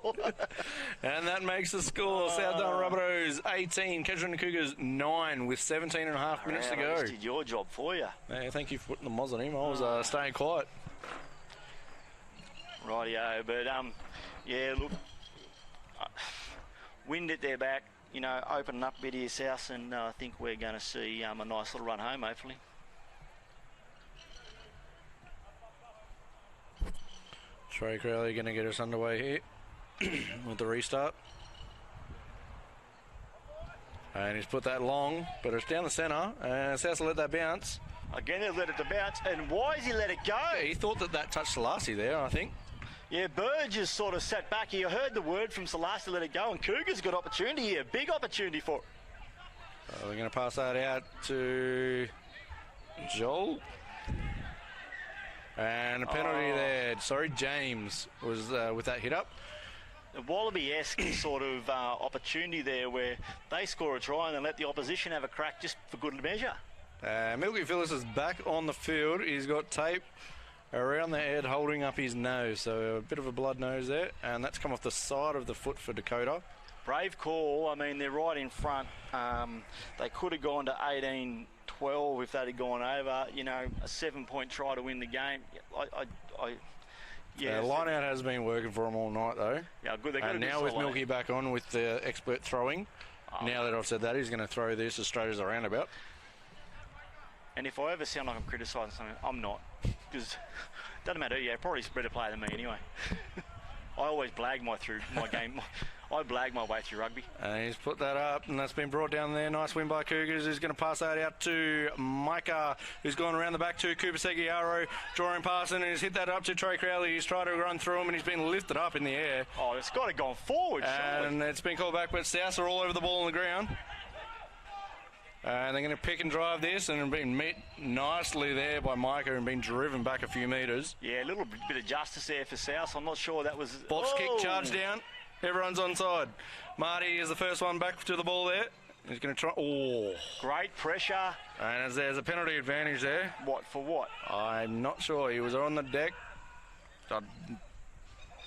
And that makes the score. South Darwin Rabbitohs 18, Casuarina Cougars 9 with 17 and a half minutes to go. I just did your job for you. Yeah, thank you for putting the moz on him. I was staying quiet. Rightio, but yeah, look, wind at their back, you know, opening up a bit here, South, and I think we're going to see a nice little run home, hopefully. Trey Crowley going to get us underway here with the restart. And he's put that long, but it's down the centre, and South will let that bounce. Again, they'll let it to bounce, and why has he let it go? Yeah, he thought that touched Selassie there, I think. Yeah, Burge just sort of sat back. He heard the word from Selassie to let it go, and Cougars got opportunity here, big opportunity for it. We're going to pass that out to Joel. And a penalty there. Sorry, James was with that hit up. A Wallaby-esque sort of opportunity there where they score a try and then let the opposition have a crack just for good measure. Milky Phyllis is back on the field. He's got tape around the head, holding up his nose. So a bit of a blood nose there, and that's come off the side of the foot for Dakota. Brave call. I mean, they're right in front. They could have gone to 18-12 if they'd have gone over. You know, a 7-point try to win the game. Yeah, line out has been working for them all night, though. Yeah, good. They got and a good now with side line. Milky back on with the expert throwing, now that I've said that, he's going to throw this as straight as a roundabout. And if I ever sound like I'm criticising something, I'm not. Because it doesn't matter. Yeah, probably a better player than me anyway. I always blag my game. I blag my way through rugby. And he's put that up, and that's been brought down there. Nice win by Cougars. He's going to pass that out to Micah, who's gone around the back to Cooper Seguiaro, drawing past, and he's hit that up to Trey Crowley. He's tried to run through him, and he's been lifted up in the air. Oh, it's got to go forward, surely. And it's been called back, but South are all over the ball on the ground. And they're going to pick and drive this, and been met nicely there by Micah and been driven back a few metres. Yeah, a little bit of justice there for South. I'm not sure that was... Box kick, charge down. Everyone's onside. Marty is the first one back to the ball there. He's going to try... Oh. Great pressure. And there's a penalty advantage there. What, for what? I'm not sure. He was on the deck. I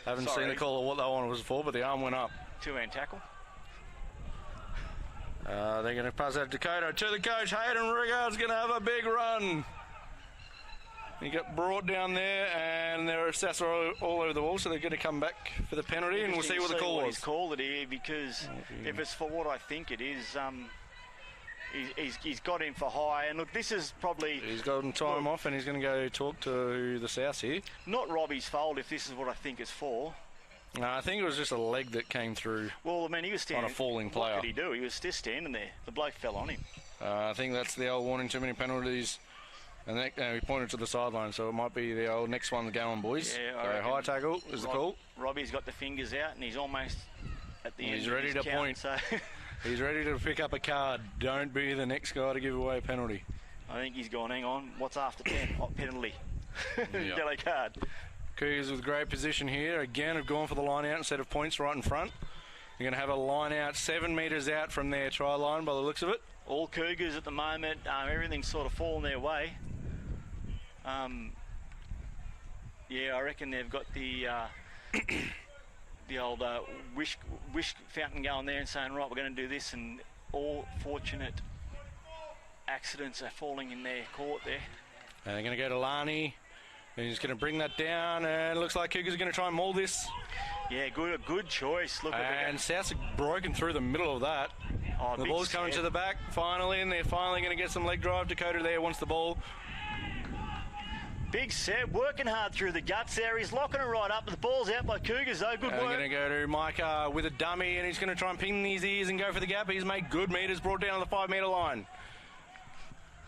haven't seen the call of what that one was for, but the arm went up. Two-hand tackle. They're going to pass out to Dakota. To the coach, Hayden Riggard's going to have a big run. He got brought down there, and there are Sassa all over the wall, so they're going to come back for the penalty, and we'll see what the call was. He's called it here, because if it's for what I think it is, he's got him for high. And look, this is probably... He's gotten time off, and he's going to go talk to the South here. Not Robbie's fault if this is what I think it's for. No, I think it was just a leg that came through. Well, I mean, he was standing... On a falling player. What did he do? He was just standing there. The bloke fell on him. I think that's the old warning, too many penalties. And he pointed to the sideline, so it might be the old next one going, boys. Yeah, so high tackle is the call. Robbie's got the fingers out, and he's almost at the end. He's ready to point. So he's ready to pick up a card. Don't be the next guy to give away a penalty. I think he's gone, hang on, what's after 10? Oh, penalty. Yep. Yellow card. Cougars with great position here. Again, have gone for the line out instead of points right in front. You're going to have a line out 7 metres out from their try line by the looks of it. All Cougars at the moment, everything's sort of fallen their way. Yeah, I reckon they've got the the old wish fountain going there and saying, right, we're going to do this, and all fortunate accidents are falling in their court there. And they're going to go to Lani. He's going to bring that down, and it looks like Cougars are going to try and maul this. Yeah, good choice. Look at and South's broken through the middle of that. Oh, the ball's coming to the back finally, and they're finally going to get some leg drive. Dakota there wants the ball. Big Seb working hard through the guts there. He's locking it right up. The ball's out by Cougars, though. Good work. We're going to go to Micah with a dummy, and he's going to try and ping his ears and go for the gap. He's made good metres, brought down on the 5 metre line.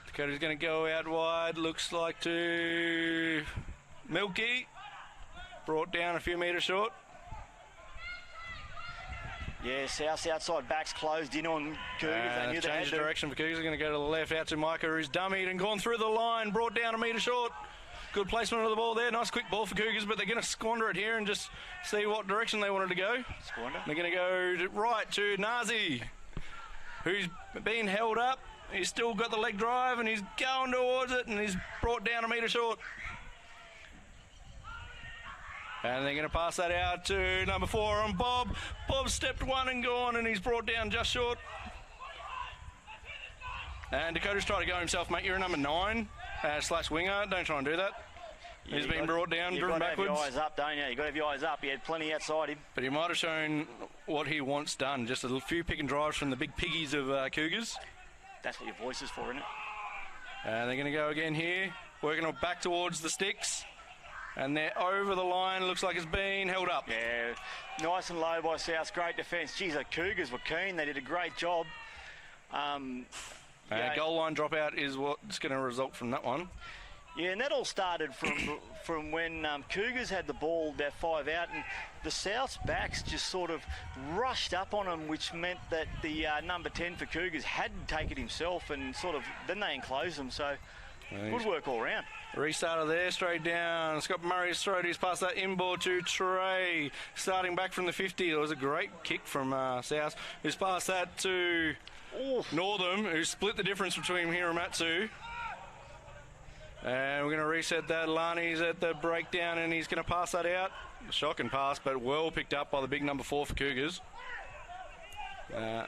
Dakota's going to go out wide. Looks like to Milky. Brought down a few metres short. Yeah, South outside backs closed in on Cougars. They knew they had changed the direction for Cougars. They're going to go to the left out to Micah, who's dummied and gone through the line. Brought down a metre short. Good placement of the ball there. Nice quick ball for Cougars, but they're going to squander it here and just see what direction they wanted to go. Squander. They're going to go right to Nazi, who's been held up. He's still got the leg drive, and he's going towards it, and he's brought down a metre short. And they're going to pass that out to number 4 on Bob. Bob stepped one and gone, and he's brought down just short. And Dakota's trying to go himself, mate. You're a number 9 / winger. Don't try and do that. Yeah, he's been brought down, driven backwards. You've got to have your eyes up, don't you? You've got to have your eyes up. He had plenty outside him. But he might have shown what he wants done. Just a few pick and drives from the big piggies of Cougars. That's what your voice is for, isn't it? And they're going to go again here, working on back towards the sticks. And they're over the line. Looks like it's been held up. Yeah, nice and low by South. Great defence. Geez, the Cougars were keen. They did a great job. Goal line dropout is what's going to result from that one. Yeah, and that all started from when Cougars had the ball about 5 out, and the South's backs just sort of rushed up on them, which meant that the number 10 for Cougars hadn't taken himself, and sort of then they enclosed them. So good work all round. Restarted there, straight down. Scott Murray's throat. He's passed that inboard to Trey. Starting back from the 50. It was a great kick from South. Who's passed that to Northam, who split the difference between Hiramatsu. And we're going to reset that. Lani's at the breakdown and he's going to pass that out. Shocking pass, but well picked up by the big number 4 for Cougars. I'm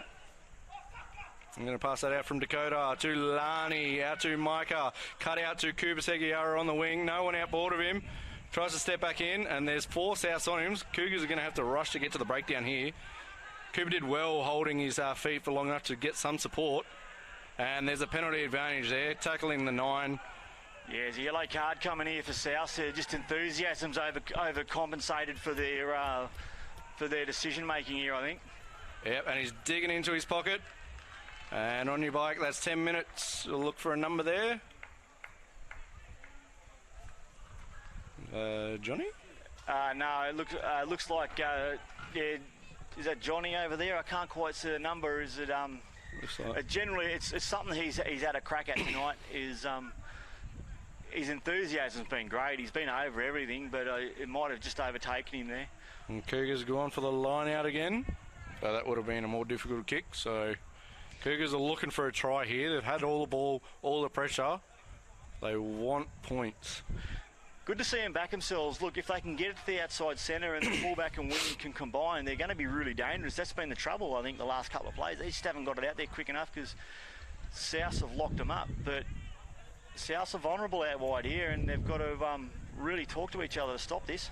going to pass that out from Dakota to Lani, out to Micah, cut out to Cooper Seguiara on the wing. No one outboard of him. Tries to step back in, and there's 4 Souths on him. Cougars are going to have to rush to get to the breakdown here. Cooper did well holding his feet for long enough to get some support. And there's a penalty advantage there, tackling the 9. Yeah, there's a yellow card coming here for South. Just enthusiasm's overcompensated for their decision making here, I think. Yep, and he's digging into his pocket. And on your bike, that's 10 minutes. We'll look for a number there. Johnny? No, it looks like, yeah, is that Johnny over there? I can't quite see the number. Is it, Looks like. generally, it's something he's had a crack at tonight, his enthusiasm's been great. He's been over everything, but it might have just overtaken him there. And Cougars go on for the line out again. So that would have been a more difficult kick. So Cougars are looking for a try here. They've had all the ball, all the pressure. They want points. Good to see them back themselves. Look, if they can get it to the outside centre and the fullback and wing can combine, they're going to be really dangerous. That's been the trouble, I think, the last couple of plays. They just haven't got it out there quick enough because South have locked them up. But South are vulnerable out wide here, and they've got to really talk to each other to stop this.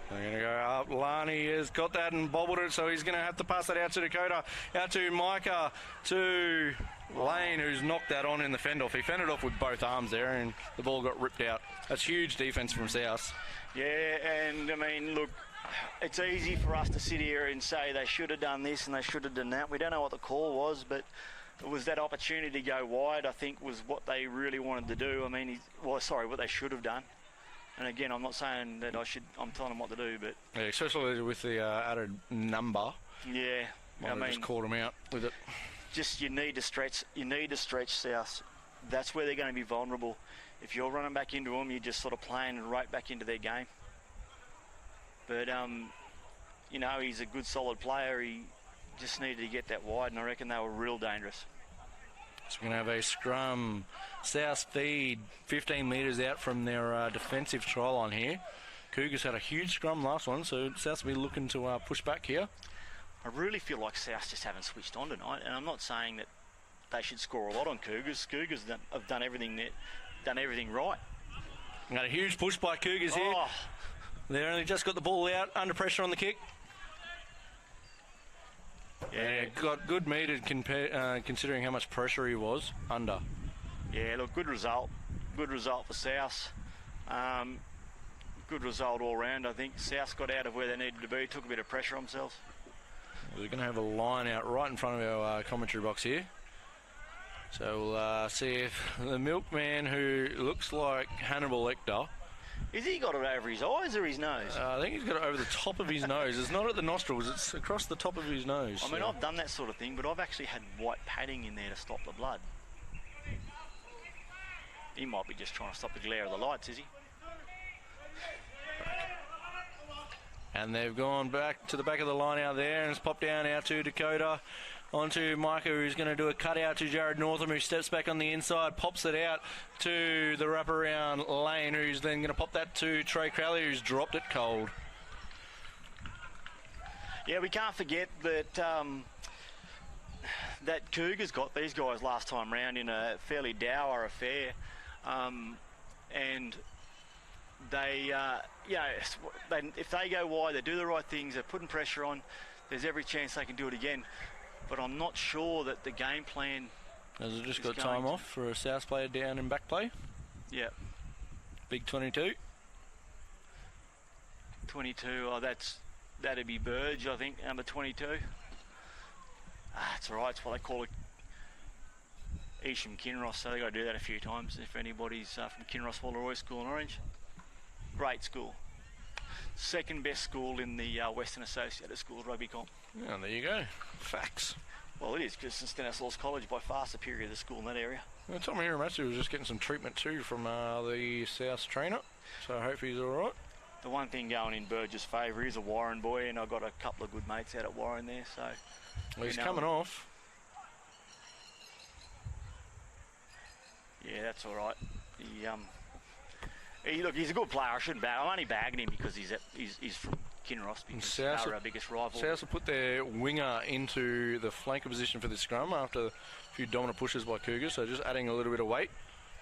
They're going to go up. Lani has got that and bobbled it, so he's going to have to pass that out to Dakota, out to Micah, to Lane, who's knocked that on in the fend-off. He fended off with both arms there, and the ball got ripped out. That's huge defence from South. Yeah, and I mean, look, it's easy for us to sit here and say they should have done this and they should have done that. We don't know what the call was, but it was that opportunity to go wide, I think, was what they really wanted to do. I mean, what they should have done. And again, I'm not saying that I'm telling them what to do, but Yeah, especially with the added number. yeah, I mean, just called him out with it. Just you need to stretch South. That's where they're going to be vulnerable. If you're running back into them, you're just sort of playing right back into their game. But you know, he's a good solid player. He just needed to get that wide, and I reckon they were real dangerous. So we're going to have a scrum. South feed 15 metres out from their defensive try line here. Cougars had a huge scrum last one, so South will be looking to push back here. I really feel like South just haven't switched on tonight, and I'm not saying that they should score a lot on Cougars. Cougars have done everything right. Got a huge push by Cougars here. Oh, They only just got the ball out, under pressure on the kick. yeah, Got good meter considering how much pressure he was under. yeah. Look, good result. Good result for South. Good result all round. I think South got out of where they needed to be. Took a bit of pressure on themselves. We're going to have a line out right in front of our commentary box here. So we'll see if the milkman, who looks like Hannibal Lecter, Is he got it over his eyes or his nose? I think he's got it over the top of his nose. It's not at the nostrils, it's across the top of his nose. I mean, I've done that sort of thing, but I've actually had white padding in there to stop the blood. He might be just trying to stop the glare of the lights, is he? And they've gone back to the back of the line out there, and it's popped down out to Dakota, onto Micah, who's going to do a cut out to Jared Northam, who steps back on the inside, pops it out to the wraparound Lane, who's then going to pop that to Trey Crowley, who's dropped it cold. Yeah, we can't forget that that Cougars got these guys last time round in a fairly dour affair, and they, if they go wide, they do the right things, they're putting pressure on, there's every chance they can do it again. But I'm not sure that the game plan... Has it just got time off for a South player down in back play? Yeah. Big 22. 22, that'd be Burge, I think, number 22. It's all right, it's what they call it Isham Kinross, so they've got to do that a few times if anybody's from Kinross Wallaroy School in Orange. Great school. Second best school in the Western Associated Schools rugby comp. Yeah, there you go. Facts. Well, it is, because Stanislaus College by far superior to the school in that area. Well, Tommy Hiramatsu was just getting some treatment too from the South trainer, so I hope he's all right. The one thing going in Burge's favour is a Warren boy, and I've got a couple of good mates out at Warren there, so... Well, he's coming off. Yeah, that's all right. Look, he's a good player. I shouldn't bag. I'm only bagging him because he's from Kinross, because they're our biggest rival. South will put their winger into the flanker position for the scrum after a few dominant pushes by Cougars, so just adding a little bit of weight.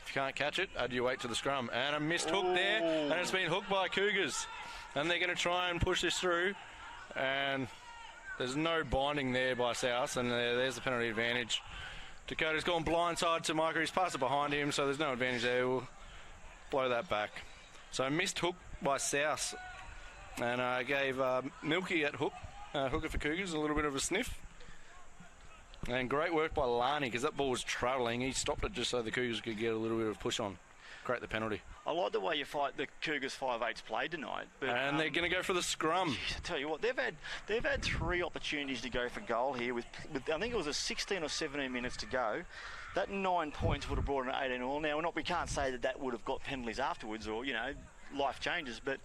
If you can't catch it, add your weight to the scrum. And a missed hook there, and it's been hooked by Cougars. And they're going to try and push this through, and there's no binding there by South, and there's the penalty advantage. Dakota's gone blindside to Micah. He's passed it behind him, so there's no advantage there. We'll blow that back. So missed hook by South, and gave Milky at hooker for Cougars a little bit of a sniff. And great work by Lani, because that ball was travelling. He stopped it just so the Cougars could get a little bit of push on. Create the penalty. I like the way you fight the Cougars 5'8s played tonight. But, and they're going to go for the scrum. Geez, I tell you what, they've had 3 opportunities to go for goal here with I think it was a 16 or 17 minutes to go. That 9 points would have brought an 18 all. Now we can't say that would have got penalties afterwards, or life changes, but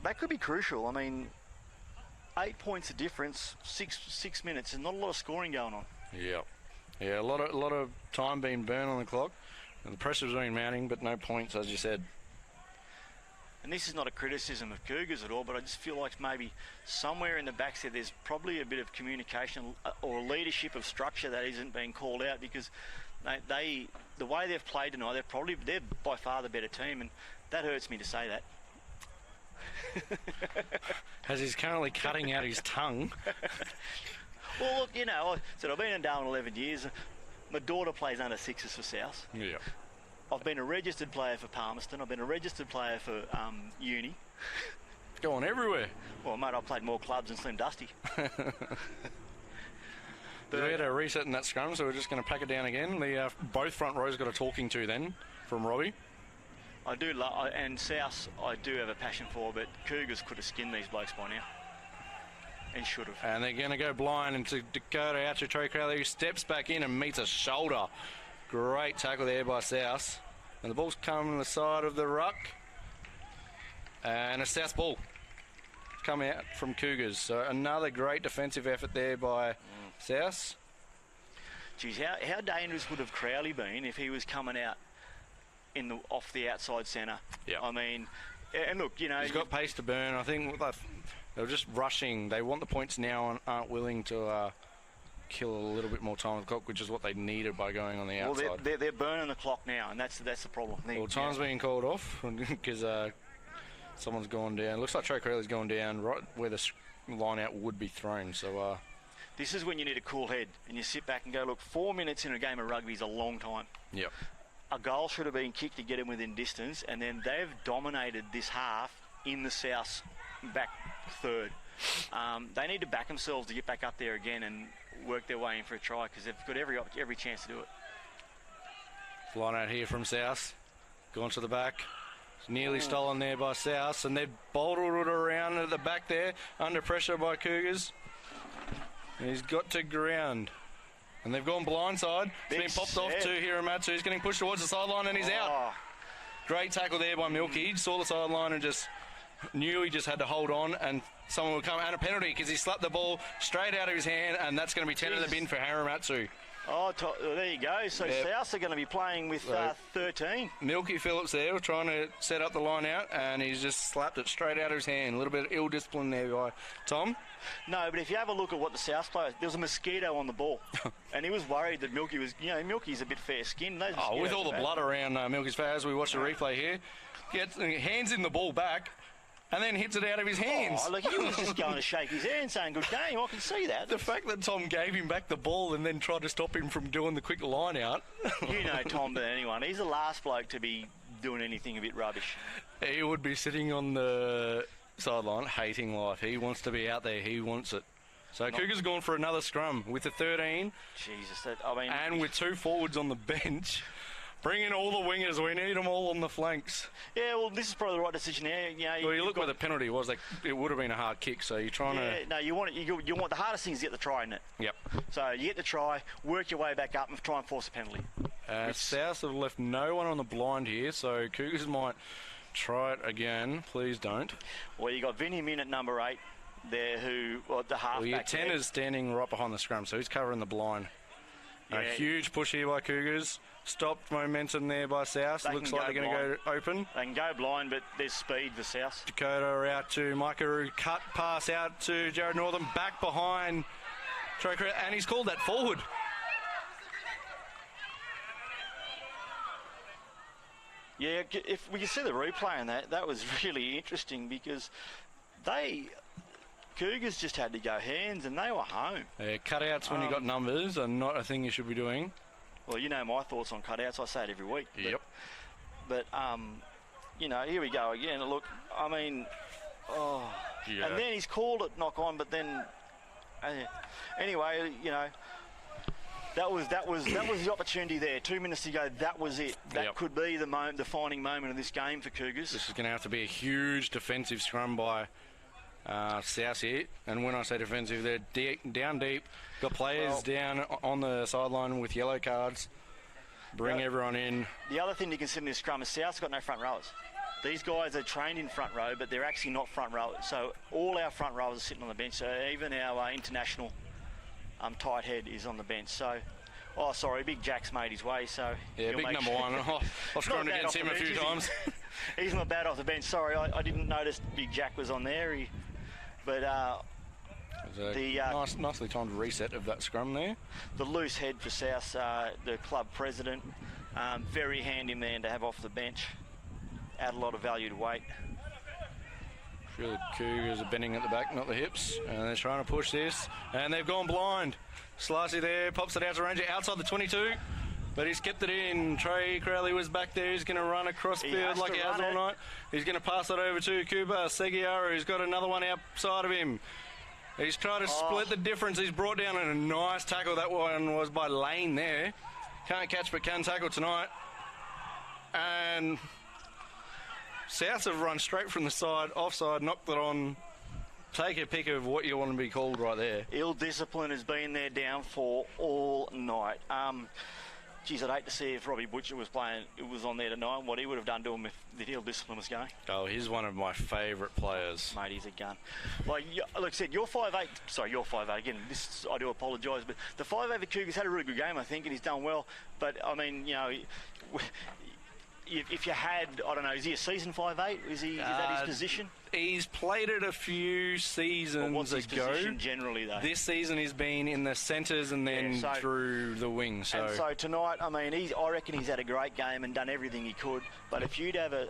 that could be crucial. I mean, 8 points of difference, six minutes, and not a lot of scoring going on. Yeah, a lot of time being burned on the clock. And the pressure's been mounting, but no points, as you said. And this is not a criticism of Cougars at all, but I just feel like maybe somewhere in the backs there's probably a bit of communication or leadership of structure that isn't being called out, because the way they've played tonight, they're by far the better team, and that hurts me to say that. As he's currently cutting out his tongue. Well, look, I've been in Darwin 11 years. My daughter plays under 6s for South. Yeah. I've been a registered player for Palmerston. I've been a registered player for Uni. Going everywhere. Well, mate, I've played more clubs than Slim Dusty. We had a reset in that scrum, so we're just going to pack it down again. Both front rows got a talking to then from Robbie. I do love, and South I do have a passion for, but Cougars could have skinned these blokes by now. And should have. And they're going to go blind into Dakota out to Trey Crowley, who steps back in and meets a shoulder. Great tackle there by South. And the ball's coming to the side of the ruck. And a South ball coming out from Cougars. So another great defensive effort there by South. Geez, how dangerous would have Crowley been if he was coming out off the outside centre? Yeah. I mean, and look, he's got pace to burn. I think they're just rushing. They want the points now and aren't willing to kill a little bit more time on the clock, which is what they needed by going on the outside. Well, they're burning the clock now, and that's the problem. Well, time's being called off because someone's gone down. Looks like Trey Crowley's gone down right where the line out would be thrown. So this is when you need a cool head, and you sit back and go, look, 4 minutes in a game of rugby is a long time. Yep. A goal should have been kicked to get him within distance, and then they've dominated this half in the South's back third. They need to back themselves to get back up there again and work their way in for a try, because they've got every chance to do it. Line out here from South. Gone to the back. It's nearly stolen there by South, and they've bolted it around at the back there, under pressure by Cougars. And he's got to ground. And they've gone blindside. It's been popped off to Hiramatsu. He's getting pushed towards the sideline, and he's out. Great tackle there by Milky. He saw the sideline and just knew he just had to hold on, and someone would come, and a penalty because he slapped the ball straight out of his hand, and that's going to be 10 in the bin for Hiramatsu. Oh, there you go. So South are going to be playing with 13. Milky Phillips there trying to set up the line out, and he's just slapped it straight out of his hand. A little bit of ill discipline there by Tom. No, but if you have a look at what the South players, there was a mosquito on the ball, and he was worried that Milky was, Milky's a bit fair-skinned. With all the blood around Milky's face, as we watch the replay here, gets hands in the ball back, and then hits it out of his hands. Oh, look, he was just going to shake his hand saying, good game, I can see that. The fact that Tom gave him back the ball and then tried to stop him from doing the quick line out. You know Tom better than anyone. He's the last bloke to be doing anything a bit rubbish. He would be sitting on the sideline hating life. He wants to be out there. He wants it. So Cougars have gone for another scrum with the 13. Jesus, and with 2 forwards on the bench. Bring in all the wingers. We need them all on the flanks. Yeah, well, this is probably the right decision here. You look where the penalty was. It would have been a hard kick. So you're trying to. No, you want the hardest thing is to get the try, isn't it? Yep. So you get the try, work your way back up, and try and force a penalty. South have left no one on the blind here, so Cougars might try it again. Please don't. Well, you got Vinny Min at number 8 there, the halfback. Well, your 10 is standing right behind the scrum, so he's covering the blind. A Yeah. huge push here by Cougars. Stopped momentum there by South. They Looks can like go they're going to go open. They can go blind, but there's speed for South. Dakota out to Micah, who cut pass out to Jared Northern, back behind Troker, and he's called that forward. Yeah, if we can see the replay on that, that was really interesting because Cougars just had to go hands and they were home. Yeah, cutouts when you got numbers are not a thing you should be doing. Well, you know my thoughts on cutouts. I say it every week. Yep. But you know, here we go again. Look, I mean, Yeah. and then he's called it knock on, but then anyway, you know, that was the opportunity there. 2 minutes to go. That was it. That could be the defining moment of this game for Cougars. This is going to have to be a huge defensive scrum by South here. And when I say defensive, they're down deep. Got players down on the sideline with yellow cards. Bring everyone in. The other thing to consider in this scrum is South's got no front rowers. These guys are trained in front row, but they're actually not front rowers. So all our front rowers are sitting on the bench. So even our international tight head is on the bench. So, Big Jack's made his way. So yeah, big number one. I've scrummed against him a few times. He's not bad off the bench. Sorry, I didn't notice Big Jack was on there. Nicely timed reset of that scrum there. The loose head for South, the club president, very handy man to have off the bench. Add a lot of value to weight. Sure, the Cougars are bending at the back, not the hips, and they're trying to push this, and they've gone blind. Slicey there, pops it out to Ranger outside the 22, but he's kept it in. Trey Crowley was back there. He's going to run across field like he has all night. He's going to pass it over to Cuba Seguiara, who's got another one outside of him. He's tried to split the difference. He's brought down a nice tackle. That one was by Lane there. Can't catch but can tackle tonight. And Souths have run straight from the side, offside, knocked it on. Take a pick of what you want to be called right there. Ill discipline has been their downfall all night. Geez, I'd hate to see if Robbie Butcher was on there tonight, what he would have done to him if the ill discipline was going. Oh, he's one of my favourite players. Mate, he's a gun. Like I said, you're 5'8". Sorry, you're 5'8". Again, I do apologise, but the 5'8" the Cougars had a really good game, I think, and he's done well. But, I mean, you know, if you had, I don't know, is he a season 5'8"? Is that his position? He's played it a few seasons what's his ago. position generally, though? This season he's been in the centres and then through the wing. And so tonight, I mean, I reckon he's had a great game and done everything he could. But if you'd have a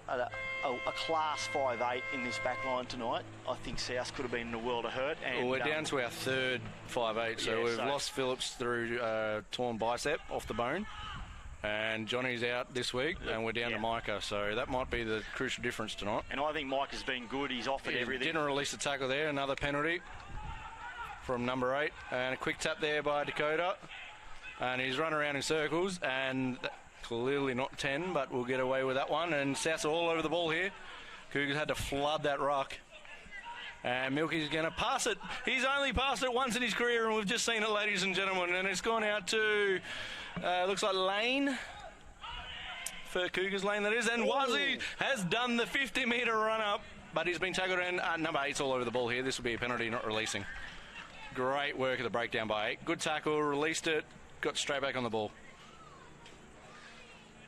class 5'8" in this back line tonight, I think South could have been in a world of hurt. And, we're down to our third 5'8", so we've lost Phillips through torn bicep off the bone. And Johnny's out this week, and we're down to Micah, so that might be the crucial difference tonight. And I think Micah's been good. He's offered everything. Didn't release a tackle there. Another penalty from number 8. And a quick tap there by Dakota. And he's run around in circles, and clearly not 10, but we'll get away with that one. And South's all over the ball here. Cougars had to flood that ruck. And Milky's going to pass it. He's only passed it once in his career, and we've just seen it, ladies and gentlemen. And it's gone out to, looks like Lane. For Cougars Lane, that is. And Wazzy has done the 50-metre run-up, but he's been tackled, and number 8's all over the ball here. This will be a penalty, not releasing. Great work of the breakdown by 8. Good tackle, released it, got straight back on the ball.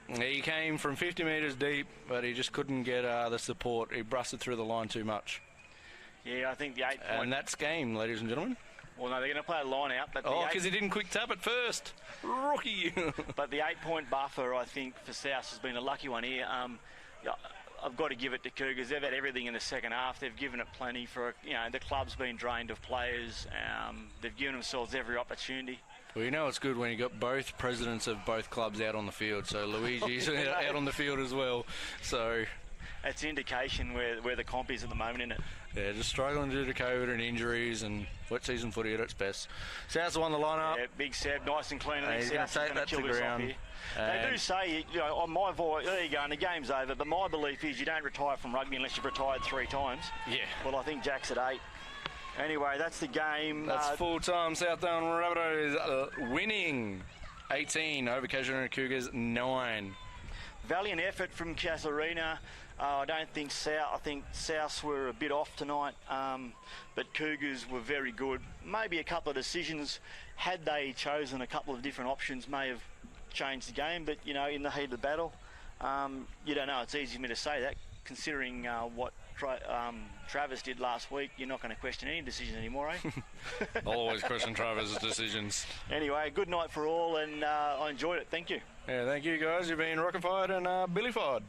He came from 50 metres deep, but he just couldn't get the support. He busted through the line too much. Yeah, I think the 8 point... And that's game, ladies and gentlemen. Well, no, they're going to play a line out. But because he didn't quick tap it first. Rookie. But the 8-point buffer, I think, for South has been a lucky one here. I've got to give it to Cougars. They've had everything in the second half. They've given it plenty for, the club's been drained of players. They've given themselves every opportunity. Well, you know it's good when you got both presidents of both clubs out on the field. So Luigi's out on the field as well. So it's an indication where the comp is at the moment, isn't it? Yeah, just struggling due to COVID and injuries and wet season footy at its best. South's won the lineup. Yeah, big Seb, nice and clean. He's going to take that to the ground. They do say, on my voice, there you go, and the game's over. But my belief is you don't retire from rugby unless you've retired 3 times. Yeah. Well, I think Jack's at 8. Anyway, that's the game. That's full time. South Down Rabbitohs winning 18 over Casuarina Cougars 9. Valiant effort from Casuarina. I don't think South. I think Souths were a bit off tonight, but Cougars were very good. Maybe a couple of decisions, had they chosen a couple of different options, may have changed the game. But you know, in the heat of the battle, you don't know. It's easy for me to say that, considering what Travis did last week. You're not going to question any decision anymore, eh? I'll always question Travis' decisions. Anyway, good night for all, and I enjoyed it. Thank you. Yeah, thank you guys. You've been rockified and Billy-fied.